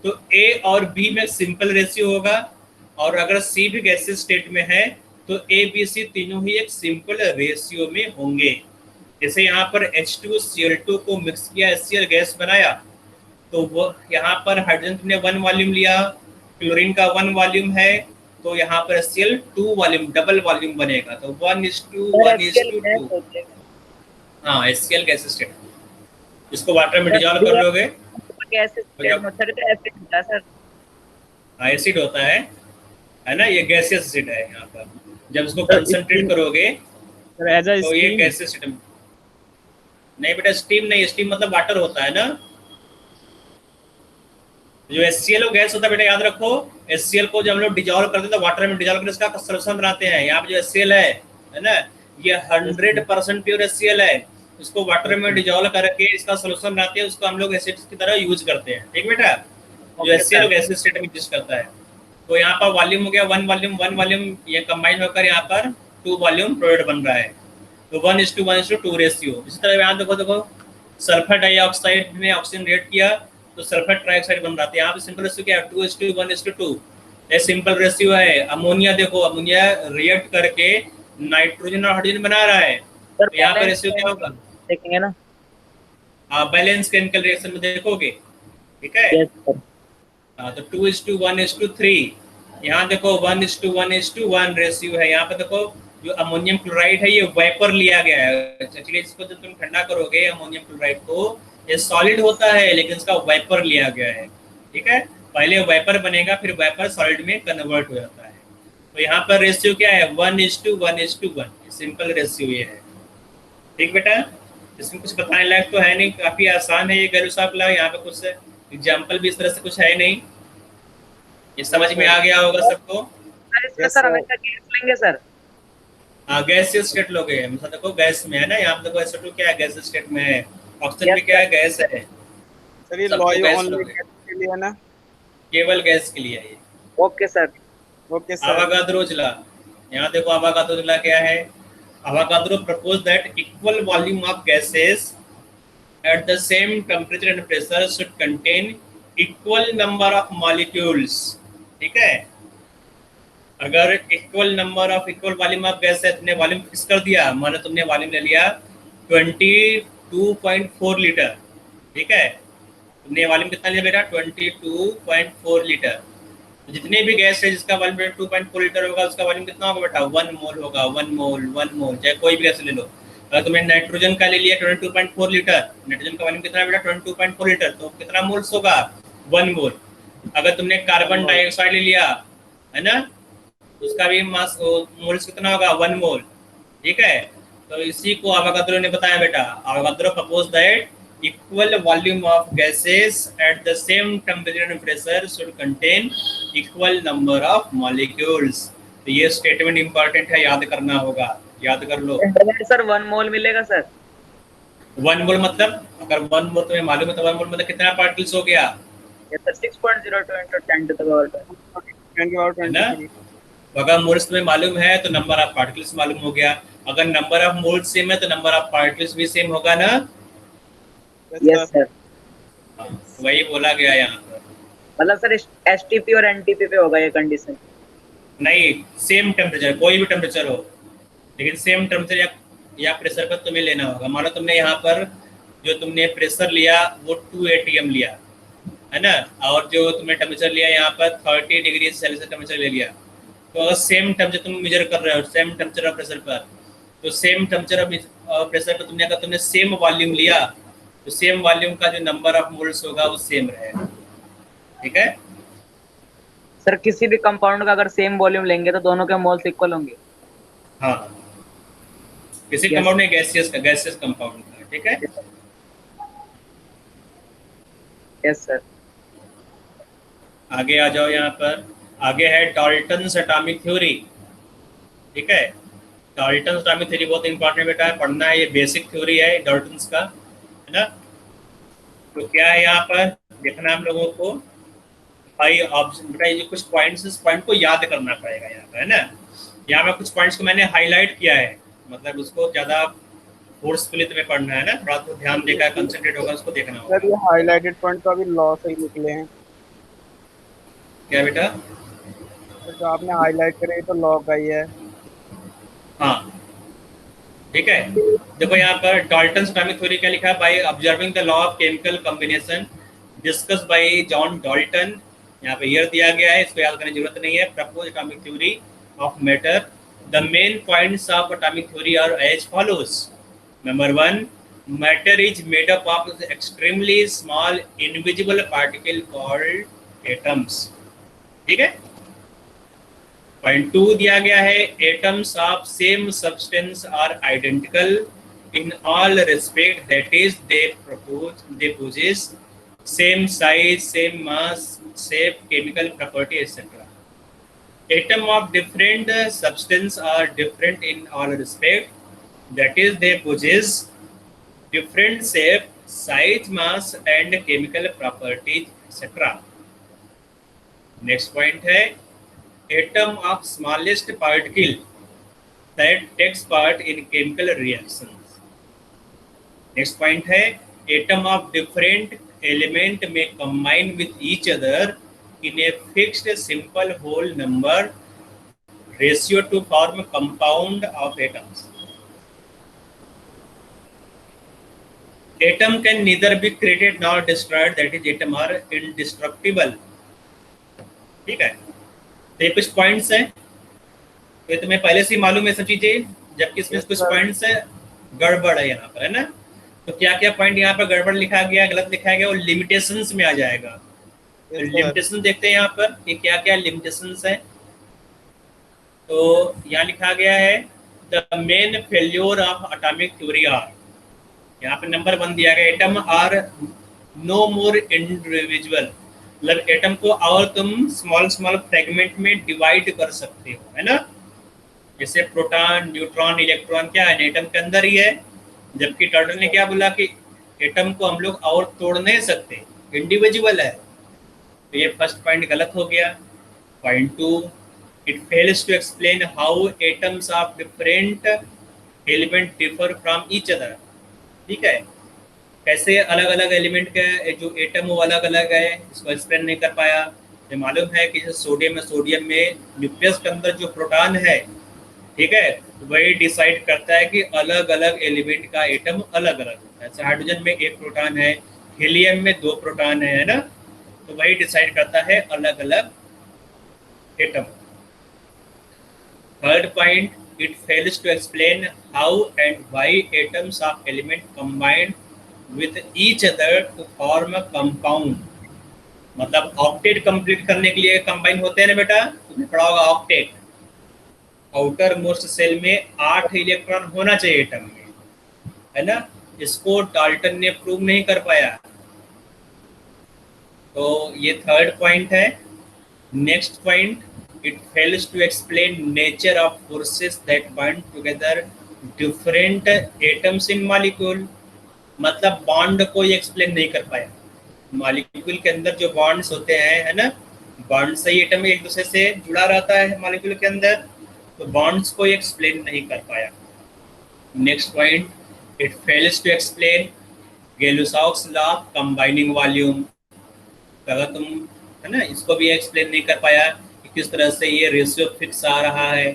तो ए और बी में सिंपल रेशियो होगा, और अगर सी भी गैसियस स्टेट में है तो ए बी सी तीनों ही एक सिंपल रेशियो में होंगे। जैसे यहाँ पर H2Cl2 को मिक्स किया, HCl गैस बनाया, तो वो यहाँ पर हाइड्रोजन तुमने 1 वॉल्यूम लिया, क्लोरीन का 1 वॉल्यूम है, तो यहाँ पर HCl 2 वॉल्यूम, डबल वॉल्यूम बनेगा, तो 1:1:2। हाँ HCl गैस स्टेट, इसको वाटर में डिजॉल्व कर लोगे, एसिड होता है ना, ये गैसियस एसिड है। यहाँ पर जब इसको कंसंट्रेट करोगे तो ये गैसियस एसिड नहीं बेटा, स्टीम नहीं, स्टीम मतलब वाटर होता है ना। जो HCl गैस होता है बेटा, याद रखो, HCl को जब हम लोग डिजॉल्व करते हैं तो वाटर में डिजॉल्व करके इसका सॉल्यूशन बनाते हैं। यहाँ पे जो HCl है ना, ये 100% प्योर HCl है, इसको वाटर में डिजॉल्व करके इसका सॉल्यूशन बनाते हैं, उसको हम लोग एसिड की तरह यूज करते हैं। ठीक बेटा, जो HCl गैस स्टेट में एग्जिस्ट करता है। तो यहाँ पर वॉल्यूम हो गया 1 वॉल्यूम, ये कंबाइन होकर यहाँ पर 2 वॉल्यूम प्रोडक्ट बन रहा है, तो 1:1:2 रेशियो। इसी तरह यहाँ देखो सल्फर डाइऑक्साइड में ऑक्सीजन रिएक्ट किया तो सल्फर ट्राइऑक्साइड बन रहा है। यहाँ पे सिंपल रेशियो क्या है, 2:1:2। ये सिंपल रेशियो है। अमोनिया देखो, अमोनिया रिएक्ट करके नाइट्रोजन और हाइड्रोजन बना रहा है, तो यहाँ पे रेशियो क्या होगा देखेंगे ना, आप बैलेंस केमिकल रिएक्शन में देखोगे। ठीक है, हाँ, तो 2:1:3। यहाँ देखो 1:1:1 रेशियो है। यहाँ पे देखो जो अमोनियम क्लोराइड है ये वेपर लिया गया है। एक्चुअली इसको जब तुम ठंडा करोगे अमोनियम क्लोराइड को, ये सॉलिड होता है लेकिन इसका वेपर लिया गया है। ठीक है, पहले वेपर बनेगा फिर वेपर सॉलिड में कन्वर्ट हो जाता है। तो यहाँ पर रेशियो क्या है, 1:1:1, सिंपल रेशियो ये है। ठीक बेटा, इसमें कुछ बताने लायक तो है नहीं, काफी आसान है ये गैलुसॉक्स लॉ। यहाँ पे कुछ एग्जाम्पल भी इस तरह से कुछ है नहीं, ये समझ में आ गया होगा सबको। सर हमेशा गैस लेंगे सर। हाँ गैसियस स्टेट लोगे, मतलब देखो गैस में है ना, यहाँ पे देखो SO2 क्या है, गैस स्टेट में है, ऑक्सीजन भी क्या है, गैस है। सर ये लॉ ओनली के लिए है ना, केवल गैस के लिए है ये। Okay sir. Okay sir. Avogadro law, यहाँ देखो आवागाद्रो लॉ क्या है, Avogadro propose that equal volume of gases at the same temperature and pressure should contain equal number of molecules। ठीक है, अगर equal number of equal volume of gas है, तुमने volume fix कर दिया, मानो तुमने वॉल्यूम ले लिया 22.4 लीटर। ठीक है, तुमने वॉल्यूम कितना लिया बेटा, 22.4 लीटर। तो जितने भी गैस है जिसका वॉल्यूम 2.4 लीटर होगा उसका वॉल्यूम कितना होगा बेटा, 1 मोल होगा। 1 मोल चाहे कोई भी गैस ले लो। अगर तुमने नाइट्रोजन का ले लिया 22.4 लीटर, नाइट्रोजन का वॉल्यूम कितना है बेटा, 22.4 लीटर, तो कितना मोल्स होगा, 1 मोल। अगर तुमने कार्बन डाइऑक्साइड ले लिया है ना, उसका भी मास मोल्स कितना होगा, 1 मोल। ठीक है, तो इसी को आवागाद्रो ने बताया बेटा। Avogadro propose that equal volume of gases at the same temperature and pressure should contain equal number of molecules. तो ये स्टेटमेंट इंपॉर्टेंट है, याद करना होगा, याद कर लो। सर 1 मोल मिलेगा सर। 1 मोल मतलब, अगर 1 मोल तुम्हें मालूम है तो 1 मोल मतलब कितना पार्टिकल्स हो गया, ये सर 6.02 × 10⁻²। अगर मोल्स तुम्हें मालूम है तो नंबर ऑफ पार्टिकल्स मालूम हो गया, अगर नंबर ऑफ मोल्स सेम है तो नंबर ऑफ पार्टिकल्स भी सेम होगा ना। Yes sir. हाँ, वही बोला गया यहाँ पर। मतलब सर एसटीपी और एनटीपी पे होगा ये कंडीशन? नहीं, सेम टेम्परेचर, कोई भी टेम्परेचर हो, लेकिन सेम टेम्परेचर या प्रेशर पर तुम्हें लेना होगा। मानो तुमने यहाँ पर जो तुमने प्रेशर लिया वो 2 atm लिया है ना, और जो तुमने टेम्परेचर लिया यहाँ पर 30 डिग्री सेल्सियस टेम्परेचर ले लिया, तो अगर सेम टेम्परेचर तुम मेजर कर रहे हो, सेम टेम्परेचर और प्रेशर पर, तो सेम टेम्परेचर और प्रेशर पर तुमने अगर तुमने सेम वॉल्यूम लिया तो सेम वॉल्यूम का जो नंबर ऑफ मोल्स होगा वो सेम रहेगा। ठीक है सर किसी भी कंपाउंड का अगर सेम वॉल्यूम लेंगे तो दोनों के मोल्स इक्वल होंगे? हाँ, किसी Yes. कंपाउंड में गैसियस कंपाउंड का। ठीक है, यस सर। आगे आ जाओ। यहाँ पर आगे है डाल्टन्स एटॉमिक थ्योरी। ठीक है, डाल्टन्स एटॉमिक थ्योरी बहुत इंपॉर्टेंट बेटा है, पढ़ना है, ये बेसिक थ्योरी है डाल्टन्स का, है ना। तो क्या है यहाँ पर देखना हम लोगों को, भाई बेटा ये कुछ पॉइंट्स, इस पॉइंट को याद करना पड़ेगा यहाँ पर, है ना। यहाँ पर कुछ पॉइंट्स को मैंने हाईलाइट किया है, मतलब उसको ज़्यादा फोर्सफुली तुम्हें पढ़ना है ना, थोड़ा तो ध्यान देकर कंसंट्रेट होगा, उसको देखना होगा। सर ये हाईलाइटेड पॉइंट तो अभी लॉ से ही निकले हैं। क्या बेटा? तो जो आपने हाईलाइट करे तो लॉ का ही है। हाँ ठीक है, देखो यहाँ पर डाल्टन्स एटॉमिक थ्योरी क्या लिखा है, by observing the law of chemical combination discuss bye John Dalton. यहाँ पे ईयर दिया गया है, इसको याद करने की जरूरत नहीं है। Propose atomic theory of matter, the main points of atomic theory are as follows. Number 1, matter is made up of extremely small invisible particle called atoms. ठीक है, पॉइंट 2 दिया गया है, atoms of same substance are identical in all respect, that is they possess same size, same mass, same chemical property etcetera. Atom of different substance are different in all respect, that is they possess different shape, size, mass and chemical properties etc. Next point है, atom of smallest particle that takes part in chemical reactions. Next point है, atom of different element may combine with each other in a fixed simple whole number ratio to form a compound of atoms. Atom can neither be created nor destroyed, that is atom are indestructible. ठीक है, तो ये कुछ points हैं, तो तुम्हें पहले से ही मालूम है सब चीजें, जबकि इसमें कुछ पॉइंट्स है गड़बड़ है यहाँ पर, है ना। तो क्या क्या पॉइंट यहाँ पर गड़बड़ लिखा गया, गलत लिखा गया, वो लिमिटेशंस में आ जाएगा। लिमिटेशन देखते हैं यहाँ पर कि क्या क्या लिमिटेशंस है। तो यहाँ लिखा गया है, the main failure of atomic theory are, यहाँ पे नंबर 1 दिया गया, atom are no more individual, मतलब एटम को और तुम स्मॉल स्मॉल फ्रेगमेंट में डिवाइड कर सकते हो, है ना। जैसे प्रोटॉन, न्यूट्रॉन, इलेक्ट्रॉन क्या है, एटम के अंदर ही है। जबकि टर्टल ने क्या बोला कि एटम को हम लोग और तोड़ नहीं सकते, इंडिविजुअल है। तो ये फर्स्ट पॉइंट गलत हो गया। Point 2, it fails to explain how atoms of different element differ from each other. ठीक है, कैसे अलग अलग एलिमेंट के जो एटम वो अलग अलग है, इसको एक्सप्लेन नहीं कर पाया। ये मालूम है कि जैसे सोडियम में न्यूक्लियस के अंदर जो प्रोटॉन है, ठीक है, वही डिसाइड करता है कि अलग अलग एलिमेंट का एटम अलग अलग होता है। जैसे हाइड्रोजन में 1 प्रोटॉन है, हीलियम में 2 प्रोटॉन है ना, तो वही डिसाइड करता है अलग अलग atom. Third point, it fails to explain how and why atoms of element combined with each other to form a compound. मतलब ऑक्टेट कंप्लीट करने के लिए कंबाइन होते हैं ना बेटा, तुमने पढ़ा होगा ऑक्टेट। आउटर मोस्ट सेल में 8 इलेक्ट्रॉन होना चाहिए एटम में, है ना। इसको डाल्टन ने प्रूव नहीं कर पाया। तो ये थर्ड पॉइंट है। Next point, it fails to explain nature of forces that bind together different atoms in molecule. मतलब बॉन्ड को ये एक्सप्लेन नहीं कर पाया। मॉलिक्यूल के अंदर जो बॉन्ड्स होते हैं, है ना, बॉन्ड से एटम एक दूसरे से जुड़ा रहता है मॉलिक्यूल के अंदर, तो बॉन्ड्स को एक्सप्लेन नहीं कर पाया। Next point, it fails to explain Gay Lussac's law of combining volume. अगर तुम है ना इसको भी एक्सप्लेन नहीं कर पाया कि किस तरह से ये रेशियो फिक्स आ रहा है,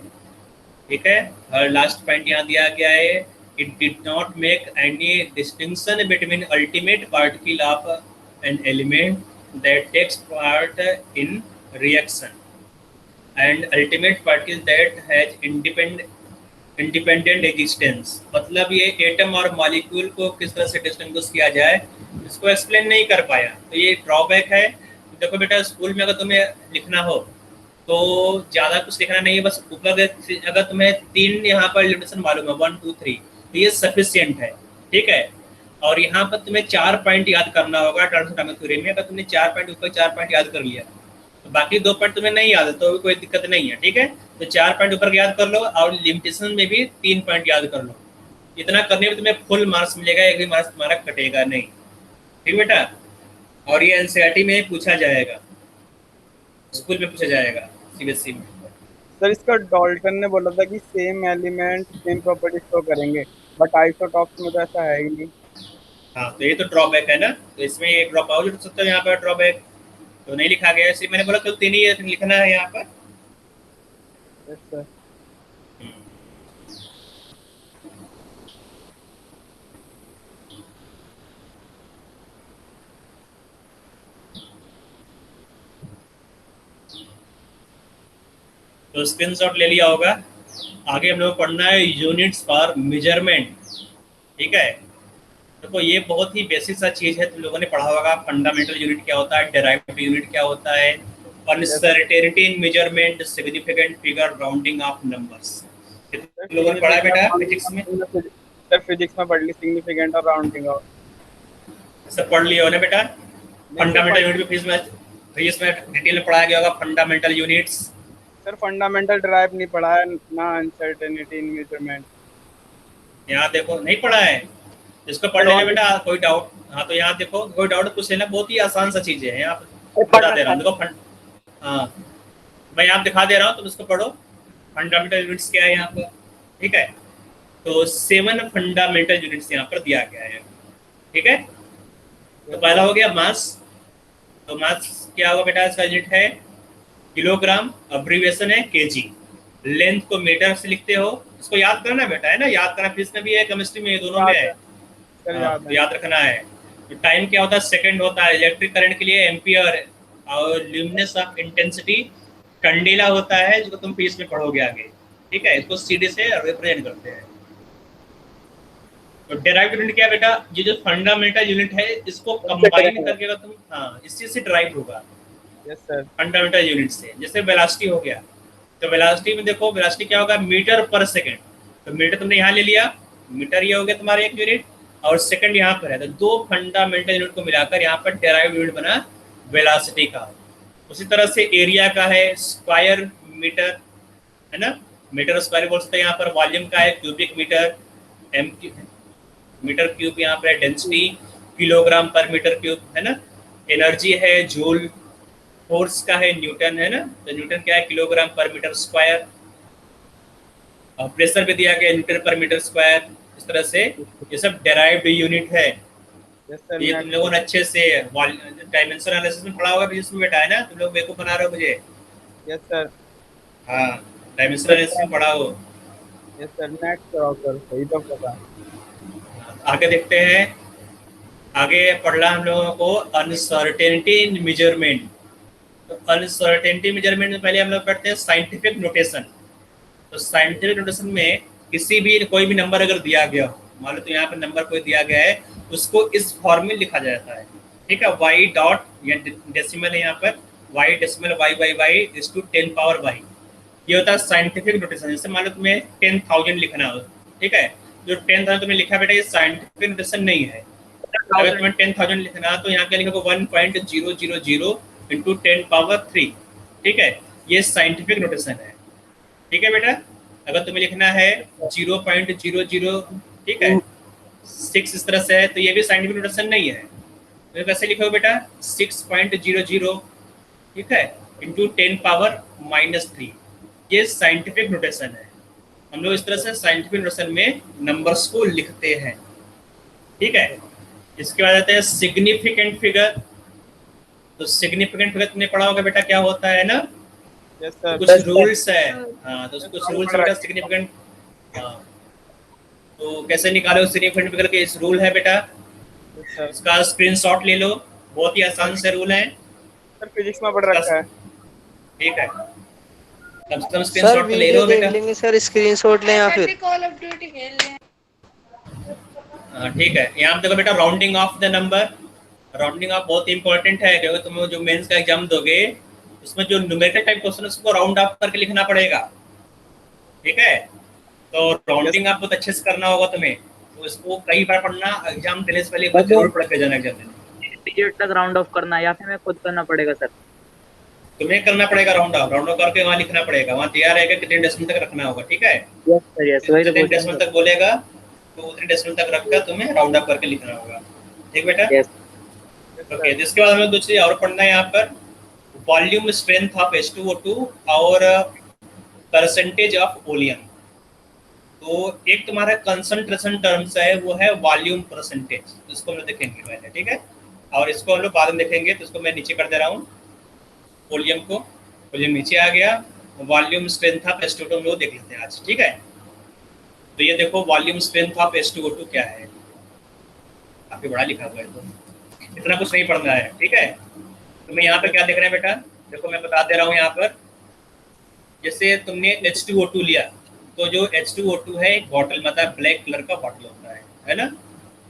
ठीक है। और लास्ट पॉइंट यहाँ दिया गया है, it did not make any distinction between ultimate particle of an element that takes part in reaction and ultimate particle that has independent existence. मतलब ये एटम और मॉलिक्यूल को किस तरह से डिस्टिंग्विश किया जाए, इसको एक्सप्लेन नहीं कर पाया, तो ये ड्रॉबैक है। देखो बेटा, स्कूल में अगर तुम्हें लिखना हो तो ज़्यादा कुछ लिखना नहीं है, बस ऊपर अगर तुम्हें 3 यहाँ पर लिमिटेशन मालूम है 1 2 3, तो ये सफिशियंट है, ठीक है। और यहाँ पर तुम्हें 4 पॉइंट याद करना होगा ट्रांसोडायनामिक थ्योरी में। अगर तुमने 4 पॉइंट ऊपर 4 पॉइंट याद कर लिया तो बाकी 2 पॉइंट तुम्हें नहीं याद है तो कोई दिक्कत नहीं है, ठीक है। तो 4 पॉइंट ऊपर याद कर लो और लिमिटेशन में भी 3 पॉइंट याद कर लो। इतना करने में तुम्हें फुल मार्क्स मिलेगा, एक भी मार्क्स तुम्हारा कटेगा नहीं, ठीक बेटा। और ये एनसीईआरटी में पूछा जाएगा, स्कूल में पूछा जाएगा, सीबीएसई में। सर इसका डाल्टन ने बोला था कि same element same property show करेंगे, बट आइसोटॉप्स में तो ऐसा है ही नहीं। हाँ, तो ये तो ड्रॉबैक है ना, तो इसमें एक ड्रॉप आउट हो सकता है यहाँ पर, ड्रॉबैक तो नहीं लिखा गया, इसलिए मैंने बोला केवल 3 ही लिखना है यहाँ पर। Yes sir. तो स्क्रीनशॉट ले लिया होगा। आगे हम लोग पढ़ना है यूनिट्स फॉर मेजरमेंट, ठीक है। देखो ये बहुत ही बेसिक सा चीज़ है, तुम लोगों ने पढ़ा होगा। फंडामेंटल यूनिट क्या होता है, डेराइव्ड यूनिट क्या होता है, अनसर्टेनिटी इन measurement, significant figure, rounding off numbers. तुम लोगों ने पढ़ा है बेटा फिजिक्स में? सर फिजिक्स में पढ़ ली सिग्निफिकेंट और राउंडिंग ऑफ, सब पढ़ लिया हो ना बेटा। फंडामेंटल यूनिट फिजिक्स में डिटेल में पढ़ाया गया होगा fundamental units. Sir fundamental drive नहीं पढ़ा है ना, अनसर्टेनिटी इन मेजरमेंट। यहाँ देखो नहीं पढ़ा है, इसको पढ़ लेना बेटा, कोई डाउट। हाँ तो यहाँ देखो, कोई डाउट पूछ लेना, बहुत ही आसान सा चीज़ है, यहाँ बता दे रहा हूँ। देखो हाँ मैं यहाँ दिखा दे रहा हूँ, तुम इसको पढ़ो। फंडामेंटल यूनिट्स क्या है यहाँ पर, ठीक है। तो 7 फंडामेंटल यूनिट्स यहाँ पर दिया गया है, ठीक है। तो पहला हो गया मास। तो मास क्या होगा बेटा, इसका यूनिट है किलोग्राम, अब्रीविएशन है केजी। लेंथ को मीटर से लिखते हो, इसको याद करना बेटा, है ना, याद करना। फिजिक्स में भी है, केमिस्ट्री में, दोनों में है, याद रखना है। तो टाइम क्या होता है, सेकंड होता है। इलेक्ट्रिक करंट के लिए एम्पियर, और ल्यूमिनेंस ऑफ इंटेंसिटी कैंडेला होता है, जो तुम फिजिक्स में पढ़ोगे आगे, ठीक है। इसको सीडी से रिप्रेजेंट करते हैं। तो डेराइव्ड यूनिट क्या बेटा, ये जो फंडामेंटल यूनिट है इसको कंबाइन करके अगर तुम, हाँ इसी से ड्राइव होगा। Yes sir. फंडामेंटल यूनिट से, जैसे वेलोसिटी हो गया, तो वेलोसिटी में देखो वेलोसिटी क्या होगा, मीटर पर सेकंड। तो मीटर तुमने यहाँ ले लिया, मीटर ये हो गया तुम्हारा एक यूनिट, और सेकंड यहाँ पर है। तो 2 फंडामेंटल यूनिट को मिलाकर यहाँ पर डेराइव्ड यूनिट बना वेलोसिटी का। उसी तरह से एरिया का है स्क्वायर मीटर, है ना, मीटर स्क्वायर बोल सकते हैं। यहाँ पर वॉल्यूम का है क्यूबिक मीटर, मीटर क्यूब यहाँ पर डेंसिटी किलोग्राम पर मीटर क्यूब, है ना। एनर्जी है जूल, फोर्स का है न्यूटन, है ना। तो न्यूटन क्या है, किलोग्राम पर मीटर स्क्वायर। और प्रेशर भी दिया गया न्यूटन पर मीटर स्क्वायर। इस तरह से ये सब डेराइव्ड यूनिट है। ये तुम लोगों ने अच्छे से डायमेंशन एनालिसिस में पढ़ा होगा, जिसमें बेटा है ना, तुम लोग बेवकूफ बना रहे हो मुझे। Yes sir. हाँ डायमेंशन एनालिसिस में पढ़ा हो। Yes sir. नेक्स्ट करो सर, सही तो पता। आगे देखते हैं, आगे पढ़ना हम लोगों को अनसर्टेनिटी इन मेजरमेंट। तो अनसर्टेनिटी मेजरमेंट में पहले हम लोग पढ़ते हैं साइंटिफिक नोटेशन। तो साइंटिफिक नोटेशन में किसी भी कोई भी नंबर अगर दिया गया हो, मान लो तो यहाँ पर नंबर कोई दिया गया है, उसको इस फॉर्म में लिखा जाता है, ठीक है। वाई डॉट, या डेसिमल है यहाँ पर, y decimal y by y is to 10 power y. ये होता है साइंटिफिक नोटेशन। जैसे मान लो तुम्हें 10,000 लिखना हो, ठीक है। जो 10,000 तुमने लिखा बेटा, ये साइंटिफिक नोटेशन नहीं है। अगर तुम्हें 10,000 लिखना तो यहाँ क्या लिखोगे, 1.000 इंटू 10 पावर 3, ठीक है। ये साइंटिफिक नोटेशन है, ठीक है बेटा। अगर तुम्हें लिखना है 0.00, ठीक है, 6 इस तरह से है, तो ये भी साइंटिफिक नोटेशन नहीं है। तो कैसे लिखोगे बेटा, 6.00, ठीक है। इंटू 10⁻³ ये साइंटिफिक नोटेशन है। हम लोग इस तरह से साइंटिफिक नोटेशन में नंबर्स को लिखते हैं, ठीक है। इसके बाद आते हैं सिग्निफिकेंट फिगर। तो सिग्निफिकेंट फिगर तुमने पढ़ा होगा बेटा, क्या होता है ना, यस सर। कुछ रूल्स है। हाँ, तो कुछ रूल्स बेटा सिग्निफिकेंट। हाँ, तो कैसे निकालो सिग्निफिकेंट फिगर के, इस रूल है बेटा, यस सर। इसका स्क्रीनशॉट ले लो, बहुत ही आसान से रूल है सर फिजिक्स में पढ़ रखा है। ठीक है, कम से कम सर स्क्रीनशॉट तो ले वीडियो लो देख बेटा। लेंगे सर, स्क्रीनशॉट लें या फिर कॉल ऑफ ड्यूटी खेल रहे हैं। ठीक है, यहाँ पे देखो बेटा, rounding off the number. Rounding off बहुत इंपॉर्टेंट है, क्योंकि तुम जो मेंस का एग्जाम दोगे उसमें जो न्यूमेरिकल टाइप क्वेश्चन है उसको राउंड ऑफ करके लिखना पड़ेगा, ठीक है। तो राउंडिंग आप बहुत अच्छे से करना होगा तुम्हें, तो इसको कई बार पढ़ना, एग्जाम देने से पहले जरूर पढ़ के जाना एग्जाम देने। पीरियड तक राउंड ऑफ करना है या फिर मैं खुद करना पड़ेगा सर? तुम्हें करना पड़ेगा राउंड ऑफ करके वहाँ लिखना पड़ेगा, वहाँ दिया रहेगा कितने डेसिमल तक रखना होगा, ठीक है। यस सर, यस, वही तो जितने पूछ रहा डेसिमल हूँ। तक बोलेगा तो उतने डेसिमल तक रखकर तुम्हें राउंड ऑफ करके लिखना होगा, ठीक बेटा। यस ओके, जिसके बाद हमें दूसरी और पढ़ना है यहाँ पर, वॉल्यूम स्ट्रेंथ ऑफ H2O2 और परसेंटेज ऑफ वॉल्यूम। तो एक तुम्हारा कंसंट्रेशन टर्म्स है, वो है वॉल्यूम परसेंटेज, इसको हम लोग देखेंगे पहले, ठीक है, और इसको हम लोग बाद में देखेंगे। तो इसको मैं नीचे कर दे रहा हूँ, वॉल्यूम को, वॉल्यूम नीचे आ गया, वॉल्यूम स्ट्रेंथ ऑफ H2O2 हम लोग देख लेते हैं आज, ठीक है। तो ये देखो वॉल्यूम स्ट्रेंथ ऑफ H2O2 क्या है, काफी बड़ा लिखा हुआ है, तो इतना कुछ नहीं पढ़ना है, ठीक है। तो मैं यहाँ पे क्या देख रहे हैं बेटा, देखो मैं बता दे रहा हूँ यहाँ पर, जैसे तुमने H2O2 लिया, तो जो H2O2 है एक बॉटल, मतलब ब्लैक कलर का बॉटल होता है ना,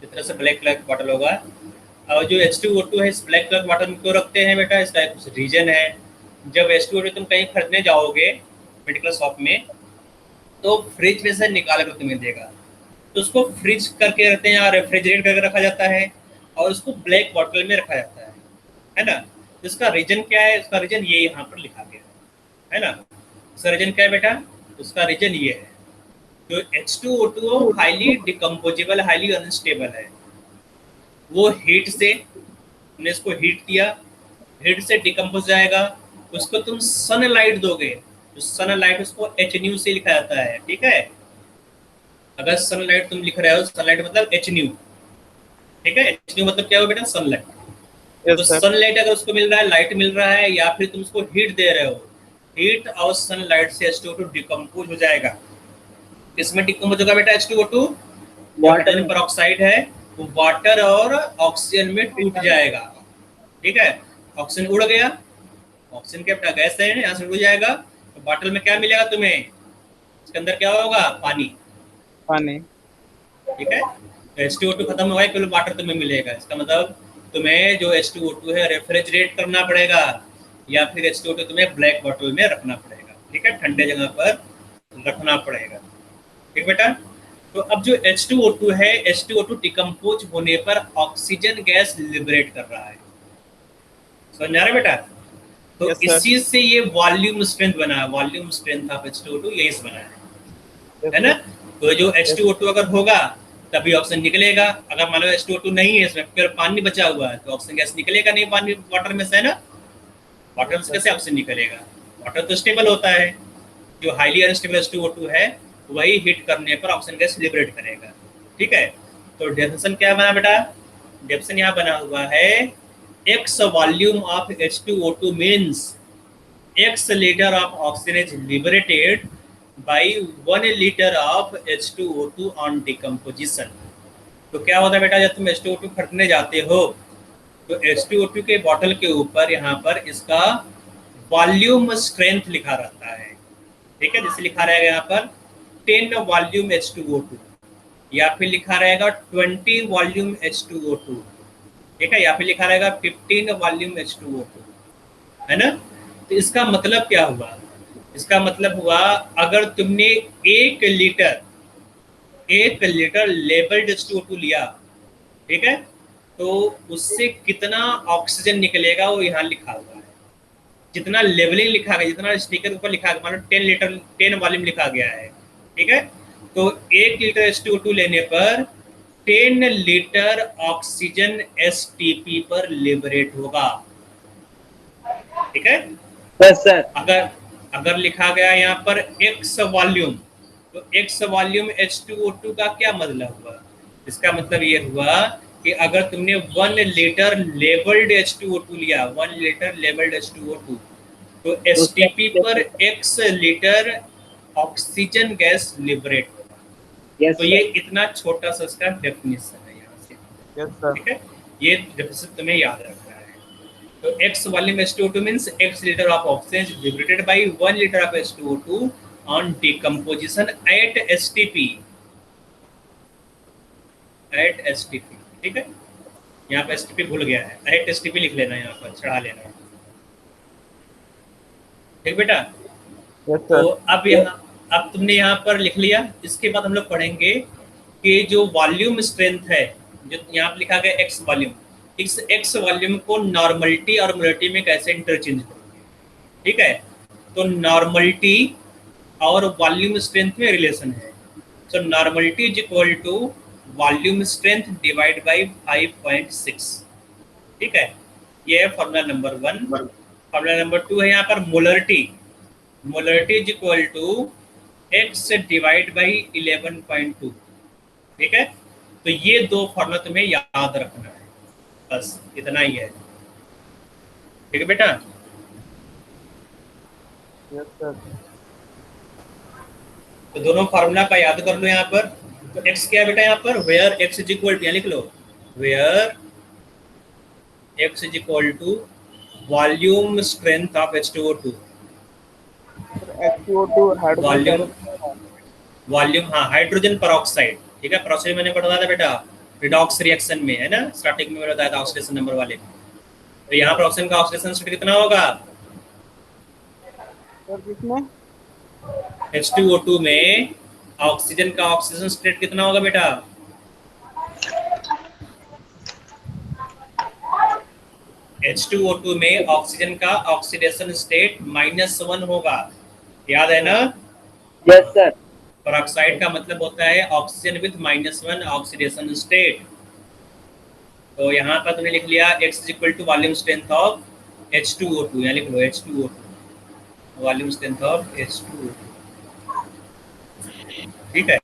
जिस तरह से ब्लैक कलर का बॉटल होगा। और जो H2O2 है इस ब्लैक कलर बॉटल में क्यों रखते हैं बेटा, इसका कुछ रीजन है। जब H2O2 तुम कहीं खरीदने जाओगे मेडिकल शॉप में, तो फ्रिज में से निकाल कर तुम्हें देगा, तो उसको फ्रिज करके रखते हैं या रेफ्रिजरेट करके रखा जाता है, और उसको ब्लैक बॉटल में रखा जाता है ना। इसका रीजन क्या है, उसका रीजन ये यहाँ पर लिखा गया है ना। उसका रीजन क्या है बेटा, उसका रीजन ये है, जो H2O2 highly decomposable, highly unstable है, वो हीट से, तुमने इसको हीट दिया, हीट से डिकम्पोज जाएगा, उसको तुम सनलाइट दोगे, तो सनलाइट उसको HNU से लिखा जाता है, ठीक है। अगर सनलाइट तुम लिख रहे हो, सनलाइट मतलब HNU, ठीक है। HNU मतलब क्या हो बेटा, सनलाइट। तो सनलाइट अगर उसको मिल रहा है, लाइट मिल रहा है, या फिर तुम उसको हीट दे रहे हो, हीट और सनलाइट से H2O2 डिकम्पोज हो जाएगा। किसमें डिकम्पोज होगा बेटा H2O2, हाइड्रोजन पेरोक्साइड है, वो वाटर और ऑक्सीजन में टूट जाएगा, ठीक है। ऑक्सीजन उड़ गया, ऑक्सीजन क्या बेटा, गैस है, यहाँ से उड़ जाएगा, तो बॉटल में क्या मिलेगा तुम्हें, इसके अंदर क्या होगा, पानी, ठीक है। तो H2O2 खत्म हुआ है, केवल वाटर तुम्हें मिलेगा। इसका मतलब तुम्हें जो H2O2 है रेफ्रिजरेट करना पड़ेगा, या फिर H2O2 तुम्हें ब्लैक बॉटल में रखना पड़ेगा, ठीक है, ठंडे जगह पर रखना पड़ेगा, ठीक बेटा। तो अब जो H2O2 है, H2O2 डिकम्पोज होने पर ऑक्सीजन गैस लिबरेट कर रहा है, समझ आ रहा है बेटा। तो इस चीज से ये वॉल्यूम स्ट्रेंथ बना है, वॉल्यूम स्ट्रेंथ ऑफ H2O2 यही से बना है ना। तो जो H2O2 अगर होगा तभी ऑक्सीजन निकलेगा, अगर मान लो H2O2 नहीं है, इसमें केवल पानी बचा हुआ है, तो ऑक्सीजन गैस निकलेगा नहीं, पानी वाटर में से, है ना। वाटर से कैसे ऑक्सीजन निकलेगा, वाटर तो स्टेबल होता है, जो हाईली अनस्टेबल H2O2 है वही हीट करने पर ऑक्सीजन गैस लिबरेट करेगा, ठीक है। तो डेफिनेशन क्या बना बेटा, डेफिनेशन यहाँ बना हुआ है, X volume of H2O2 means X litre of oxygen is liberated by 1 liter of H2O2 on decomposition। तो क्या होता है बेटा, जब तुम H2O2 खरीदने जाते हो, तो H2O2 के बॉटल के ऊपर यहाँ पर इसका वॉल्यूम स्ट्रेंथ लिखा रहता है, ठीक है। जैसे लिखा रहेगा यहाँ पर 10 वॉल्यूम H2O2, या फिर लिखा रहेगा 20 वॉल्यूम H2O2, ठीक है, या फिर लिखा रहेगा 15 वॉल्यूम H2O2, है ना। तो इसका मतलब क्या हुआ, इसका मतलब हुआ अगर तुमने 1 लीटर लेबल्ड H2O2 लिया, ठीक है, तो उससे कितना ऑक्सीजन निकलेगा वो यहाँ लिखा हुआ है, जितना लेबलिंग लिखा गया, जितना स्टिकर ऊपर लिखा गया, मान लो 10 लीटर 10 वॉल्यूम लिखा गया है, ठीक है, तो 1 लीटर H2O2 लेने पर 10 लीटर ऑक्सीजन STP पर लिबरेट होगा, ठीक है। Yes sir. अगर अगर लिखा गया यहाँ पर x वॉल्यूम, तो x वॉल्यूम H2O2 का क्या मतलब हुआ? इसका मतलब ये हुआ कि अगर तुमने 1 लीटर लेबल्ड H2O2 लिया, 1 लीटर लेबल्ड H2O2, तो STP पर x litre oxygen gas liberate होगा। यस तो ये इतना छोटा सा इसका डेफिनेशन है यहाँ से, यस सर। ठीक है? ये डेफिनेशन तुम्हें याद रखना है। तो x volume H2O2 means x liter of oxygen liberated by 1 liter of H2O2 on decomposition at STP. At STP, ठीक है? यहाँ पे STP भूल गया है, at STP लिख लेना, यहाँ पर चढ़ा लेना, ठीक बेटा? यस तो सर। अब तुमने यहाँ पर लिख लिया। इसके बाद हम लोग पढ़ेंगे कि जो वॉल्यूम स्ट्रेंथ है, जो यहाँ पर लिखा गया x वॉल्यूम, इस x वॉल्यूम को नॉर्मलिटी और मोलरिटी में कैसे इंटरचेंज करोगे, ठीक है? तो नॉर्मलिटी और वॉल्यूम स्ट्रेंथ में रिलेशन है। So normality is equal to volume strength divide by 5.6, ठीक है? ये है फॉर्मूला नंबर 1। फॉर्मूला नंबर 2 है यहाँ पर molarity. Molarity is equal to x divide by 11.2, ठीक है? तो ये दो फॉर्मूला तुम्हें याद रखना है, बस इतना ही है, ठीक है बेटा? Yes sir. तो दोनों फार्मूला का याद कर लो यहाँ पर। तो x क्या है बेटा यहाँ पर? Where x is equal to, यहाँ लिख लो, where x is equal to volume strength of H2O2। H2O2 volume, hydrogen, volume, हाँ, हाइड्रोजन पेरोक्साइड, ठीक है? पेरोक्साइड मैंने पढ़ा था बेटा रिडॉक्स रिएक्शन में, है ना? स्टार्टिंग में बताया था ऑक्सीडेशन नंबर वाले। तो यहाँ पर ऑक्सीजन का ऑक्सीडेशन स्टेट कितना होगा? सर किसमें? H2O2 में ऑक्सीजन का ऑक्सीजन स्टेट कितना होगा बेटा? H2O2 में ऑक्सीजन का ऑक्सीडेशन स्टेट -1 होगा, याद है ना? Yes sir. पेरोक्साइड का मतलब होता है ऑक्सीजन विद -1 ऑक्सीडेशन स्टेट। तो यहाँ पर तुमने लिख लिया x is equal to volume strength of H2O2, यहाँ लिख लो H2O2, volume strength of H2O2, ठीक है?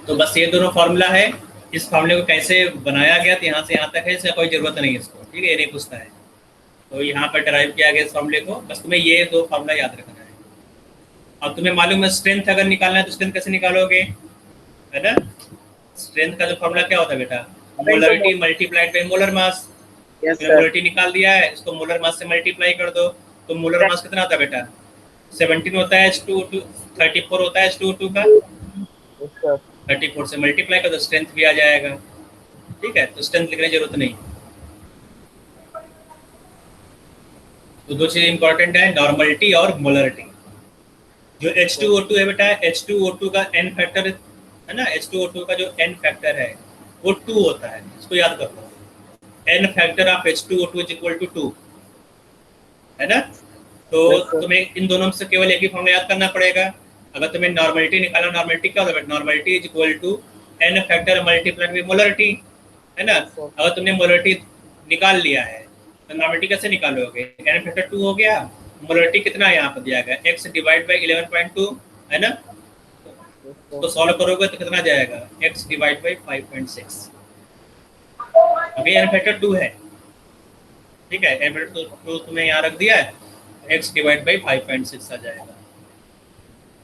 तो बस ये दोनों फार्मूला है। इस फार्मूले को कैसे बनाया गया, तो यहाँ से यहाँ तक है, इसका कोई जरूरत नहीं है इसको, ठीक है? ये नहीं पूछता है। तो यहाँ पर डराइव किया गया इस फार्मूले को, बस तुम्हें ये दो फार्मूला याद रखना है। अब तुम्हें मालूम है स्ट्रेंथ अगर निकालना है तो स्ट्रेंथ कैसे निकालोगे, है ना? स्ट्रेंथ का जो फार्मूला क्या होता है बेटा? Molarity multiplied by molar mass. Yes sir. Molarity निकाल दिया है, इसको मोलर मास से मल्टीप्लाई कर दो, तो मोलर मास कितना होता है बेटा? 17 होता है H2O2, 34 होता है H2O2 का, यस सर। 34 से मल्टीप्लाई कर दो, स्ट्रेंथ भी आ जाएगा, ठीक है? तो स्ट्रेंथ लिखने की जरूरत नहीं। तो दो चीजें इंपॉर्टेंट है, नॉर्मलिटी और मोलरिटी। जो H2O2 है बेटा, H2O2 का n फैक्टर है ना, H2O2 का जो n फैक्टर है वो 2 होता है, इसको याद कर लो। n factor of H2O2 is equal to 2, है ना? तो तुम्हें इन दोनों में से केवल एक ही फॉर्मूला याद करना पड़ेगा। अगर तुम्हें नॉर्मलिटी निकालना, नॉर्मलिटी क्या होता है? Normality is equal to n factor multiplied by molarity, है ना? अगर तुमने मोलरिटी निकाल लिया है तो नॉर्मलिटी कैसे निकालोगे? n फैक्टर 2 हो गया, मोलरिटी कितना है यहाँ पर दिया गया? x डिवाइड बाय 11.2, है ना? तो सॉल्व करोगे तो कितना जाएगा? x divide by 5.6। अभी n फैक्टर 2 है, ठीक है? n फैक्टर 2 तुम्हें यहाँ रख दिया है, x डिवाइड बाय 5.6 आ जाएगा,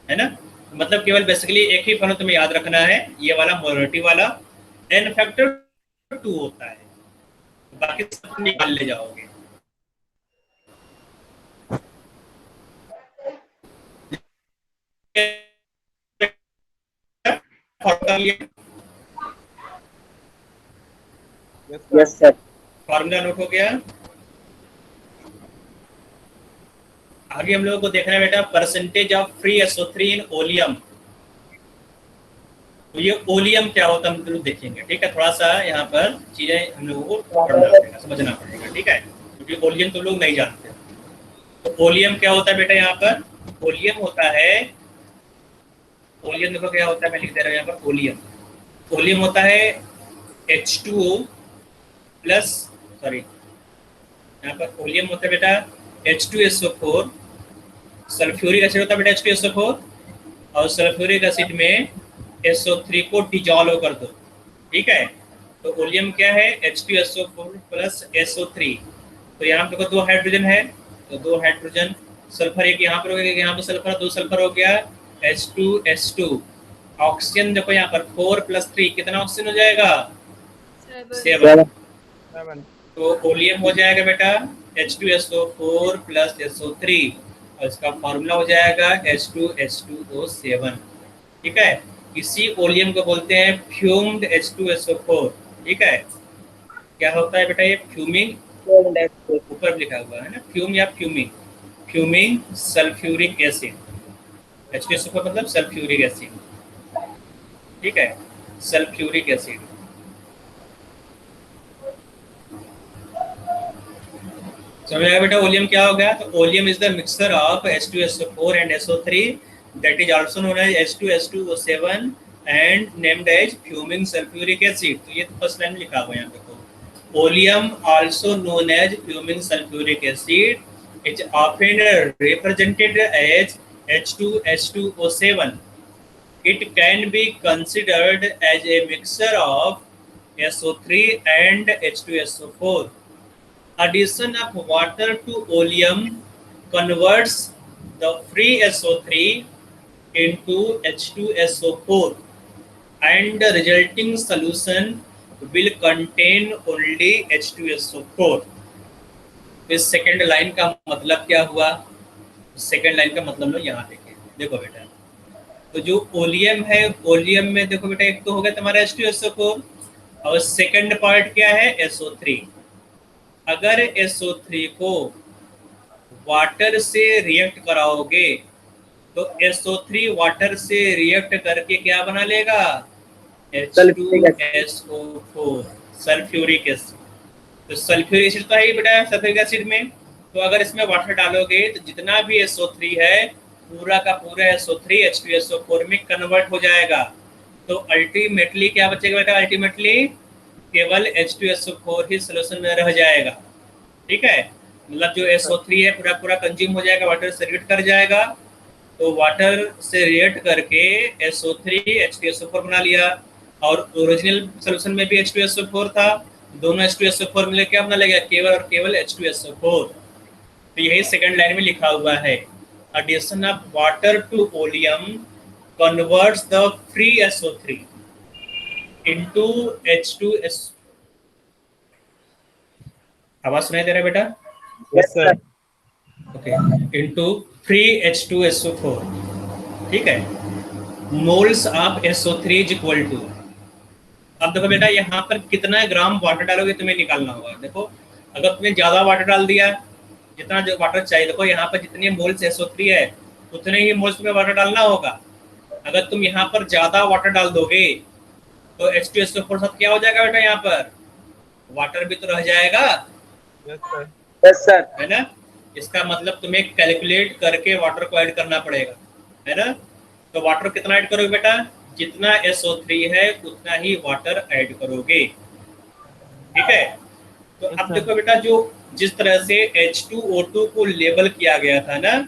है ना? मतलब केवल बेसिकली एक ही फॉर्मूला तुम्हें याद रखना है, ये वाला मोलरिटी वाला n फैक्टर 2 होता है, बाकी सब निकाल ले जाओगे। Yes sir. फॉर्मूला नोट हो गया। आगे हम लोगों को देखना है बेटा percentage of free SO3 in oleum. तो ये ओलियम क्या होता है हम लोग देखेंगे, ठीक है? थोड़ा सा यहाँ पर चीजें हम लोगों को पढ़ना पड़ेगा, समझना पड़ेगा, ठीक है? क्योंकि ओलियम तो लोग नहीं जानते। तो ओलियम क्या होता है बेटा? यहाँ पर ओलियम होता है, ओलियम देखो क्या होता है, मैं लिख दे रहा हूँ यहाँ पर। ओलियम होता है H2O प्लस, सॉरी यहाँ पर ओलियम होता है बेटा H2SO4, सल्फ्यूरिक एसिड होता है बेटा H2SO4, और सल्फ्यूरिक एसिड में SO3 को डिजॉल्व कर दो, ठीक है। तो ओलियम क्या है, H2SO4 प्लस SO3। तो यहाँ पे दो हाइड्रोजन है, तो दो हाइड्रोजन, सल्फर एक यहाँ पर हो गया, यहाँ पर सल्फर, दो सल्फर हो गया, H2S2। ऑक्सीजन देखो यहाँ पर 4 + 3 कितना ऑक्सीजन हो जाएगा, 7। 7। तो ओलियम हो जाएगा बेटा H2SO4 प्लस SO3, और इसका फॉर्मूला हो जाएगा H2H2O7, ठीक है। इसी ओलियम को बोलते हैं फ्यूम्ड H2SO4, ठीक है। क्या होता है बेटा ये फ्यूमिंग, ऊपर लिखा हुआ है ना, फ्यूम या fuming, fuming sulphuric acid. H2SO4 मतलब सल्फ्यूरिक एसिड, ठीक है, सल्फ्यूरिक एसिड। समझ आया बेटा ओलियम क्या हो गया। तो oleum is the mixture of H2SO4 and SO3 that is also known as H2S2O7 and named as fuming sulphuric acid. तो ये तो फर्स्ट लाइन में लिखा हुआ है यहाँ पे, oleum also known as fuming sulphuric acid is often represented as H2H2O7. It can be considered as a mixture of SO3 and H2SO4. Addition of water to oleum converts the free SO3 into H2SO4, and the resulting solution will contain only H2SO4. इस second line का मतलब क्या हुआ, second line का मतलब लो यहाँ देखें, देखो बेटा, तो जो ओलियम है, ओलियम में देखो बेटा एक तो हो गया तुम्हारा H2SO4, और सेकेंड पार्ट क्या है SO3। अगर SO3 को वाटर से रिएक्ट कराओगे तो SO3 वाटर से रिएक्ट करके क्या बना लेगा, H2SO4 सल्फ्यूरिक एसिड। तो सल्फ्यूरिक एसिड तो है ही बेटा सल्फ्यूरिक एसिड में, तो अगर इसमें वाटर डालोगे तो जितना भी SO3 है पूरा का पूरा SO3 H2SO4 में कन्वर्ट हो जाएगा। तो अल्टीमेटली क्या बचेगा बेटा, अल्टीमेटली केवल H2SO4 ही सोल्यूशन में रह जाएगा, ठीक है। मतलब जो SO3 है पूरा पूरा कंज्यूम हो जाएगा, वाटर से रिएक्ट कर जाएगा, तो वाटर से रिएक्ट करके SO3 H2SO4 बना लिया, और ओरिजिनल सोल्यूशन में भी H2SO4 था, दोनों H2SO4 मिलकर क्या बना लेगा, केवल और केवल H2SO4। तो यही सेकंड लाइन में लिखा हुआ है, addition of water to oleum converts the free SO3 into H2S। आवाज सुनाई दे रहा है बेटा? Yes sir. Okay, into free H2SO4, ठीक है। Moles of SO3 is equal to, अब देखो बेटा यहाँ पर कितना ग्राम वाटर डालोगे तुम्हें निकालना होगा। देखो अगर तुमने ज्यादा वाटर डाल दिया, जितना जो वाटर चाहिए, देखो यहाँ पर जितने मोल्स SO3 है उतने ही मोल्स में वाटर डालना होगा। अगर तुम यहाँ पर ज्यादा वाटर डाल दोगे तो H2SO4 साथ क्या हो जाएगा बेटा, यहाँ पर वाटर भी तो रह जाएगा, यस सर, है ना। इसका मतलब तुम्हें कैलकुलेट करके वाटर को ऐड करना पड़ेगा, है ना। तो वाटर कितना ऐड करोगे बेटा, जितना SO3 है उतना ही वाटर ऐड करोगे, ठीक है। तो अब देखो बेटा जो जिस तरह से H2O2 को लेबल किया गया था ना,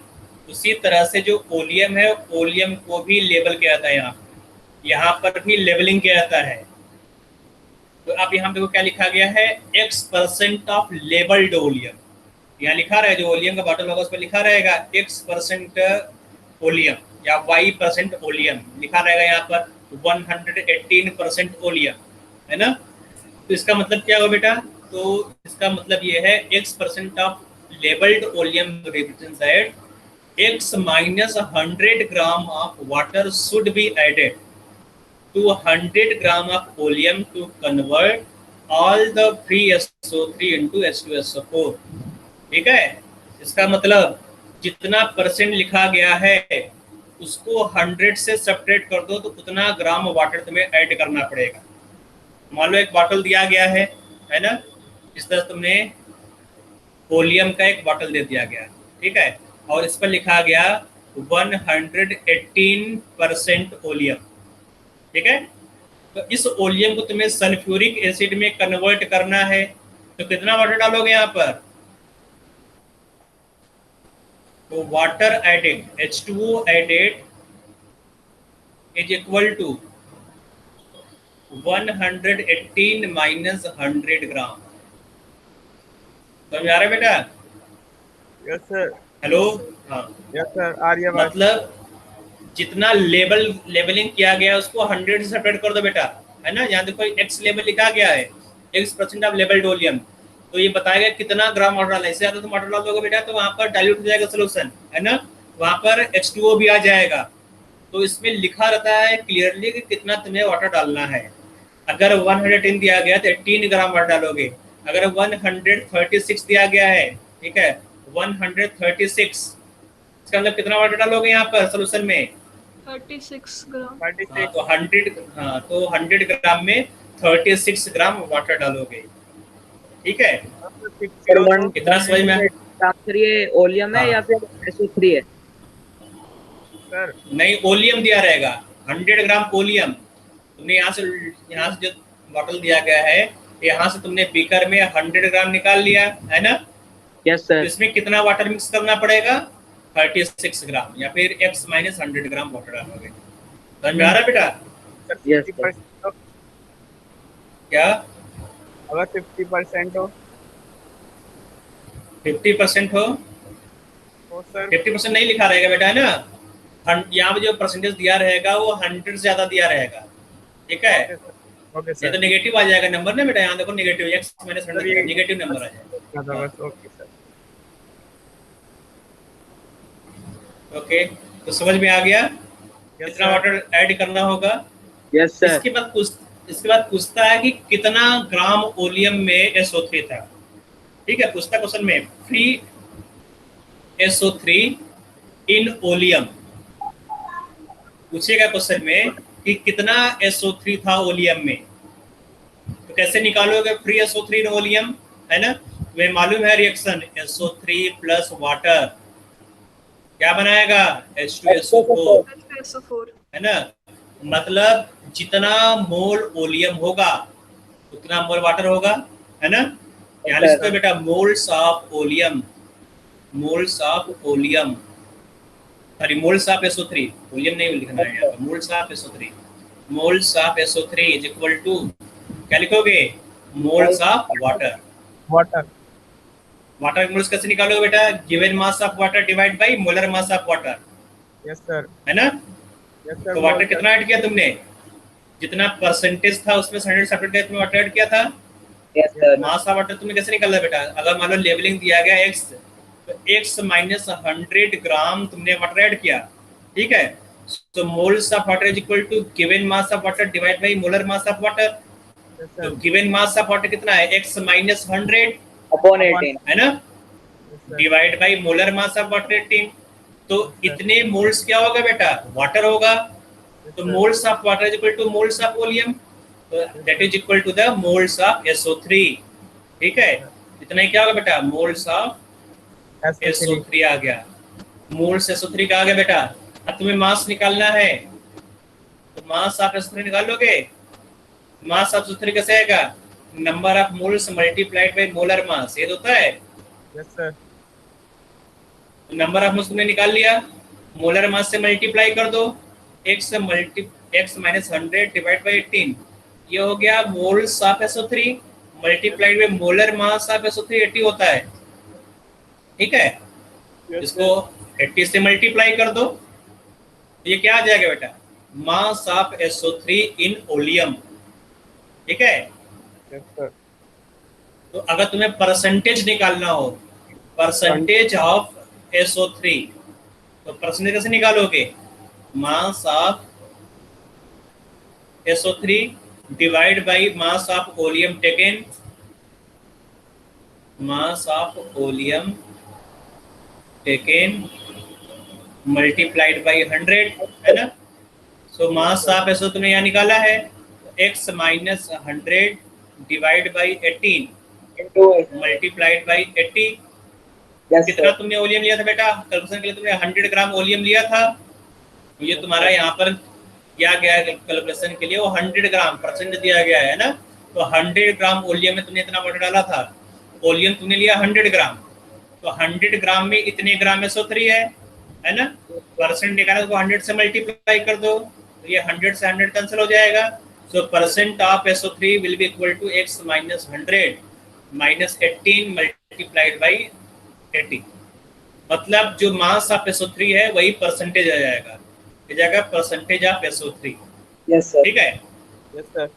उसी तरह से जो ओलियम है, ओलियम को भी लेबल किया जाता है, यहाँ पर भी लेबलिंग किया जाता है। तो अब यहाँ देखो क्या लिखा गया है, X% ऑफ लेबल्ड ओलियम, यहाँ लिखा रहा है जो ओलियम का बॉटल होगा उस पर लिखा रहेगा X% ओलियम या Y% ओलियम लिखा रहेगा, यहाँ पर 118% ओलियम, है ना। तो इसका मतलब क्या होगा बेटा, तो इसका मतलब ये है X% of labelled oleum represents that X minus 100 gram of water should be added to 100 gram of oleum to convert all the free SO3 into H2SO4, ठीक है। इसका मतलब जितना परसेंट लिखा गया है उसको 100 से सब्ट्रैक्ट कर दो तो उतना ग्राम वाटर तुम्हें ऐड करना पड़ेगा। मान लो एक बॉटल दिया गया है ना, इस तरह तुमने ओलियम का एक बॉटल दे दिया गया, ठीक है, और इस पर लिखा गया 118% ओलियम, ठीक है। तो इस ओलियम को तुम्हें सल्फ्यूरिक एसिड में कन्वर्ट करना है, तो कितना वाटर डालोगे यहाँ पर, तो water added H2O added is equal to 118 minus 100 gram. समझ आ रहा है बेटा? Yes sir. हेलो, हाँ, यस सर, आ रही है बात। मतलब जितना लेबलिंग किया गया है उसको 100 से सेपरेट कर दो बेटा, है ना। यहाँ देखो एक्स लेवल लिखा गया है, X% ऑफ लेबल्ड वॉल्यूम, तो ये बताएगा कितना ग्राम वाटर डालना है। इससे ज्यादा तुम वाटर डाल दोगे बेटा तो वहां पर डाइल्यूट हो जाएगा सोल्यूशन, है ना, वहां पर H2O भी आ जाएगा। तो इसमें लिखा रहता है क्लियरली कि कितना तुम्हें वाटर डालना है। अगर 110 दिया गया तो 18 ग्राम वाटर डालोगे। अगर 136 दिया गया है, ठीक है, 136, इसका मतलब कितना वाटर डालोगे यहाँ पर सोल्यूशन में? 36 ग्राम। 36। तो 100, हाँ, तो 100 ग्राम में 36 ग्राम वाटर डालोगे, ठीक है। कितना समझ में? सर ये ओलियम है हाँ। या फिर SO3 है? सर नहीं, ओलियम दिया रहेगा, 100 ग्राम ओलियम। तुमने यहाँ से जो बॉटल दिया गया है, यहाँ से तुमने बीकर में 100 ग्राम निकाल लिया, है ना। यस तो सर। इसमें कितना वाटर मिक्स करना पड़ेगा? 36 ग्राम, या फिर X माइनस 100 ग्राम वाटर डालोगे। समझ में आ रहा है बेटा? यस 50% क्या? अगर 50% हो 50% हो तो सर 50% नहीं लिखा रहेगा बेटा, है ना। यहाँ पे जो परसेंटेज दिया रहेगा वो 100 से ज्यादा दिया रहेगा, ठीक है। ओके ये सर। तो नेगेटिव आ जाएगा नंबर ना बेटा, यहाँ देखो नेगेटिव, X माइनस 100 ये- नेगेटिव नंबर आ जाएगा। बस ओके सर। ओके, तो समझ में आ गया यस कितना सर। वाटर ऐड करना होगा। Yes sir. इसके बाद पूछता है कि कितना ग्राम ओलियम में SO3 था, ठीक है। पूछता क्वेश्चन में फ्री SO3 इन ओलियम, पूछेगा क्वेश्चन में कि कितना SO3 था ओलियम में। तो कैसे निकालोगे फ्री SO3 इन ओलियम, है ना। तुम्हें मालूम है रिएक्शन SO3 प्लस वाटर क्या बनाएगा? H2SO4, SO4। है ना। मतलब जितना मोल ओलियम होगा उतना मोल वाटर होगा, है ना। यहाँ लिखते बेटा moles of oleum, moles of oleum, sorry moles of SO3, oleum नहीं लिखना है यहाँ पर, moles of SO3, moles of SO3 is equal to क्या लिखोगे? Moles of water. Water. Water moles कैसे निकालोगे बेटा? Given mass of water divide by molar mass of water, yes sir. है ना। Yes sir. तो वाटर कितना ऐड किया तुमने? जितना परसेंटेज था उसमें 100 सेपरेट में वाटर ऐड किया था। Yes sir. Mass of water तुम्हें कैसे निकालना बेटा? अगर मान लो लेवलिंग दिया गया X, तो X माइनस 100 ग्राम तुमने वाटर ऐड किया, ठीक है। तो moles of water is equal to given mass of water divide by molar mass of water. Yes तो sir. Given mass of water कितना है? X माइनस 100, अपॉन 18, है ना, divide by molar mass of water 18। तो इतने moles क्या होगा बेटा? वाटर होगा। तो moles of water is equal to moles of volume, तो that is equal to the moles of SO3, ठीक है। इतना ही क्या होगा बेटा? मोल्स ऑफ SO3 आ गया। मोल्स SO3 का आ गया बेटा। अब तुम्हें मास निकालना है, तो मास ऑफ SO3 निकाल लोगे। मास ऑफ SO3 कैसे आएगा? Number of moles multiplied by molar मास, ये होता है। Yes sir. Number of moles तुमने निकाल लिया, मोलर मास से मल्टीप्लाई कर दो, X माइनस 100 डिवाइड बाय 18, ये हो गया moles of SO3 multiplied by molar mass of SO3, 80 होता है, ठीक है। इसको 80 से मल्टीप्लाई कर दो, ये क्या आ जाएगा बेटा? Mass of SO3 in oleum, ठीक है। Yes sir. तो अगर तुम्हें परसेंटेज निकालना हो, परसेंटेज ऑफ SO3, तो परसेंटेज कैसे निकालोगे? Mass of SO3 divide by mass of oleum taken, mass of oleum taken multiplied by 100, है ना। सो मास ऑफ SO तुमने यहाँ निकाला है, X minus 100 divide by 18 multiplied by 80। कितना तुमने ओलियम लिया था बेटा? कैलकुलेशन के लिए तुमने 100 ग्राम ओलियम लिया था। ये तुम्हारा यहाँ पर किया गया है कैलकुलेशन के लिए, वो 100 ग्राम परसेंट दिया गया है ना। तो 100 ग्राम ओलियम में तुमने इतना वाटर डाला था, ओलियम तुमने लिया 100 ग्राम, तो 100 ग्राम में इतने ग्राम SO3 है ना। परसेंट निकाला तो 100 से मल्टीप्लाई कर दो, तो ये 100 से 100 कैंसिल हो जाएगा। So percent of SO3 will be equal to x minus 100 minus 18 multiplied by 80। मतलब जो मास ऑफ SO3 है वही परसेंटेज आ जाएगा, ये जाएगा percentage of SO3। Yes sir. ठीक है, यस सर।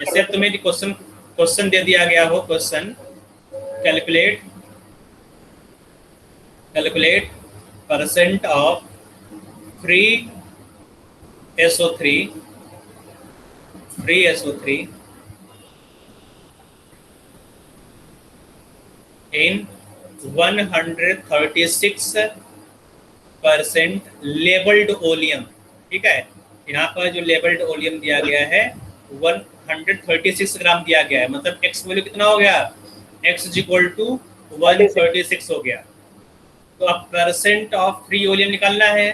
जैसे तुम्हें क्वेश्चन दे दिया गया हो, question calculate percent of free SO3 in 136% labelled oleum. ठीक है, यहाँ पर जो लेबल्ड ओलियम दिया गया है 136 ग्राम दिया गया है, मतलब x वैल्यू कितना हो गया, x इज इक्वल टू 136 हो गया। तो अब परसेंट ऑफ फ्री ओलियम निकालना है,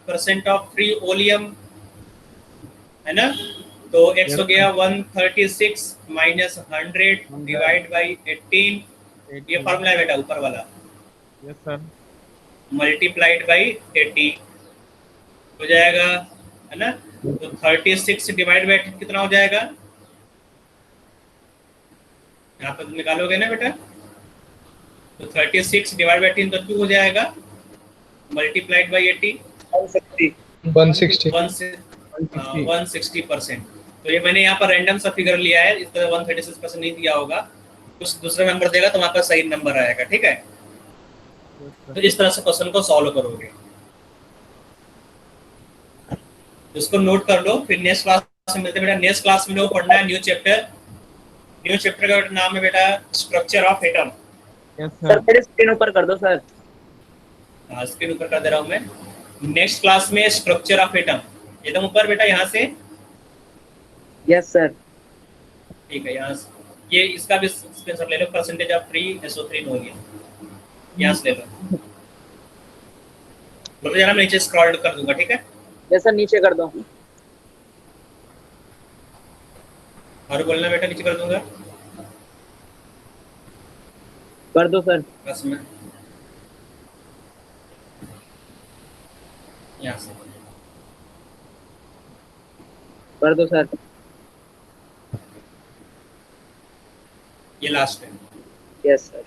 परसेंट ऑफ फ्री ओलियम है ना। तो x हो गया 136 माइनस 100 डिवाइड बाई 18, ये फॉर्मूला है बेटा ऊपर वाला। Yes sir. मल्टीप्लाइड बाई 80 हो जाएगा, है ना। तो 36 डिवाइड बाई कितना हो जाएगा, यहाँ पर निकालोगे ना बेटा, तो 36 डिवाइड बाई 18 तो 2 हो जाएगा, मल्टीप्लाइड बाई 80 160%। तो ये मैंने यहाँ पर रैंडम सा फिगर लिया है, इस तरह 136% नहीं दिया होगा, कुछ दूसरा नंबर देगा तो वहाँ पर सही नंबर आएगा। ठीक है, तो इस तरह से क्वेश्चन को सॉल्व करोगे, इसको नोट कर लो। फिर नेक्स्ट क्लास में मिलते हैं बेटा। नेक्स्ट क्लास में लोग पढ़ना है न्यू चैप्टर का नाम है बेटा स्ट्रक्चर ऑफ एटम। सर मेरे स्क्रीन ऊपर कर दो सर। हाँ, स्क्रीन ऊपर कर दे रहा हूँ मैं। नेक्स्ट क्लास में स्ट्रक्चर ऑफ एटम, एकदम ऊपर बेटा यहाँ से। Yes sir. ठीक है, यहाँ से ये इसका भी स्क्रीनशॉट ले लो, percentage of free SO3 oleum यहाँ से ले लो। बोलो जरा, मैं नीचे स्क्रॉल कर दूंगा। ठीक है, यस सर, नीचे कर दो। और बोलना बेटा, नीचे कर दूंगा। कर दो सर। बस मैं यहाँ से कर दो सर। ये लास्ट है। Yes sir.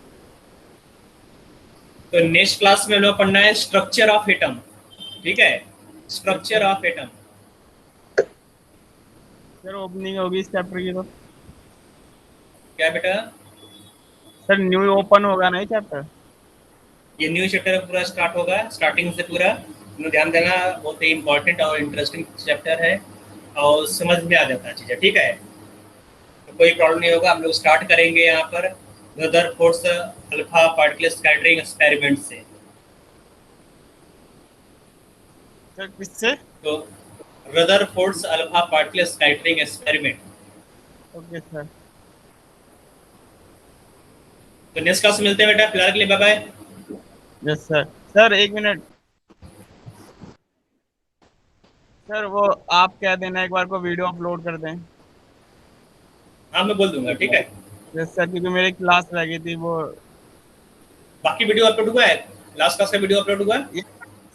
तो नेक्स्ट क्लास में हम लोग पढ़ना है स्ट्रक्चर ऑफ एटम। ठीक है, structure of atom. Sir opening होगी इस चैप्टर की तो। क्या बेटा, सर न्यू ओपन होगा ना ये चैप्टर? ये न्यू चैप्टर पूरा स्टार्ट होगा, स्टार्टिंग से पूरा। ध्यान देना, बहुत ही इंपॉर्टेंट और इंटरेस्टिंग चैप्टर है और समझ में आ जाता है चीज़ें। ठीक है, तो कोई प्रॉब्लम नहीं होगा। हम लोग स्टार्ट करेंगे यहाँ पर Rutherford's alpha particle scattering experiment से। सर किससे? तो Rutherford's alpha particle scattering experiment. Okay sir. तो नेक्स्ट क्लास में मिलते हैं बेटा, फिलहाल के लिए bye bye. Yes sir. Sir एक मिनट सर, वो आप कह देना एक बार को वीडियो अपलोड कर दें। हाँ, मैं बोल दूंगा। ठीक है, यस सर, क्योंकि मेरी क्लास रह गई थी वो। बाकी वीडियो अपलोड हुआ है, लास्ट क्लास का वीडियो अपलोड हुआ है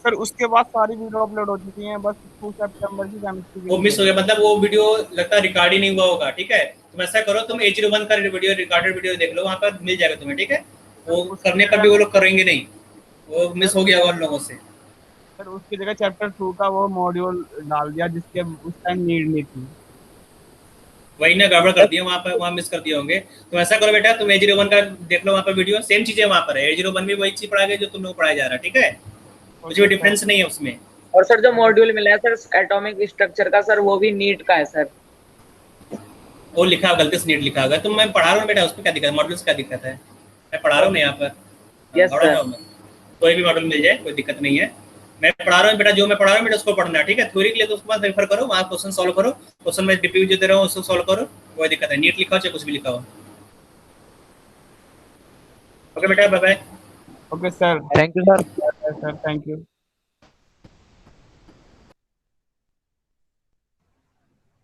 सर, उसके बाद सारी वीडियो अपलोड हो चुकी हैं, बस 2 सितंबर की केमिस्ट्री वो मिस हो गया, मतलब वो वीडियो लगता है रिकॉर्ड ही नहीं हुआ होगा। ठीक है, तुम ऐसा करो, तुम A01 का वीडियो रिकॉर्डेड वीडियो देख लो, वहाँ पर मिल जाएगा तुम्हें। ठीक है, वो करने पर भी वो लोग करेंगे नहीं, वो मिस हो गया होगा उन लोगों से। सर उसकी जगह चैप्टर 2 का वो मॉड्यूल डाल दिया जिसके उस टाइम नीड नहीं थी। वही ना, गड़बड़ कर दिया वहाँ पर, वहाँ मिस कर दिए होंगे। तुम ऐसा करो बेटा, तुम A01 का देख लो, वहाँ पर वीडियो सेम चीजें वहाँ पर है। A01 में वही चीज पढ़ा गया जो तुम लोग पढ़ाया जा रहा है। ठीक है, कुछ भी डिफरेंस नहीं है उसमें। और सर जो मॉड्यूल मिला है सर एटॉमिक स्ट्रक्चर का, सर वो भी नीट का है सर। वो लिखा होगा, गलती से नीट लिखा होगा। तुम, मैं पढ़ा रहा हूँ बेटा, उसमें क्या दिक्कत है, मॉडल से क्या दिक्कत है, मैं पढ़ा रहा हूँ यहाँ पर। यस पढ़ा रहा हूँ मैं, कोई भी मॉडल मिल जाए, कोई दिक्कत नहीं है। मैं पढ़ा रहा हूँ बेटा, जो मैं पढ़ा रहा हूँ बेटा उसको पढ़ना है। ठीक है, थ्योरी के लिए तो उसके बाद रेफर करो, वहाँ क्वेश्चन सॉल्व करो, क्वेश्चन में डिप्यू जो दे रहा हूँ उसको सॉल्व करो, कोई दिक्कत है। नीट लिखा हो चाहे कुछ भी लिखा हो। ओके बेटा, bye bye. Okay sir, thank you sir. Sir thank you.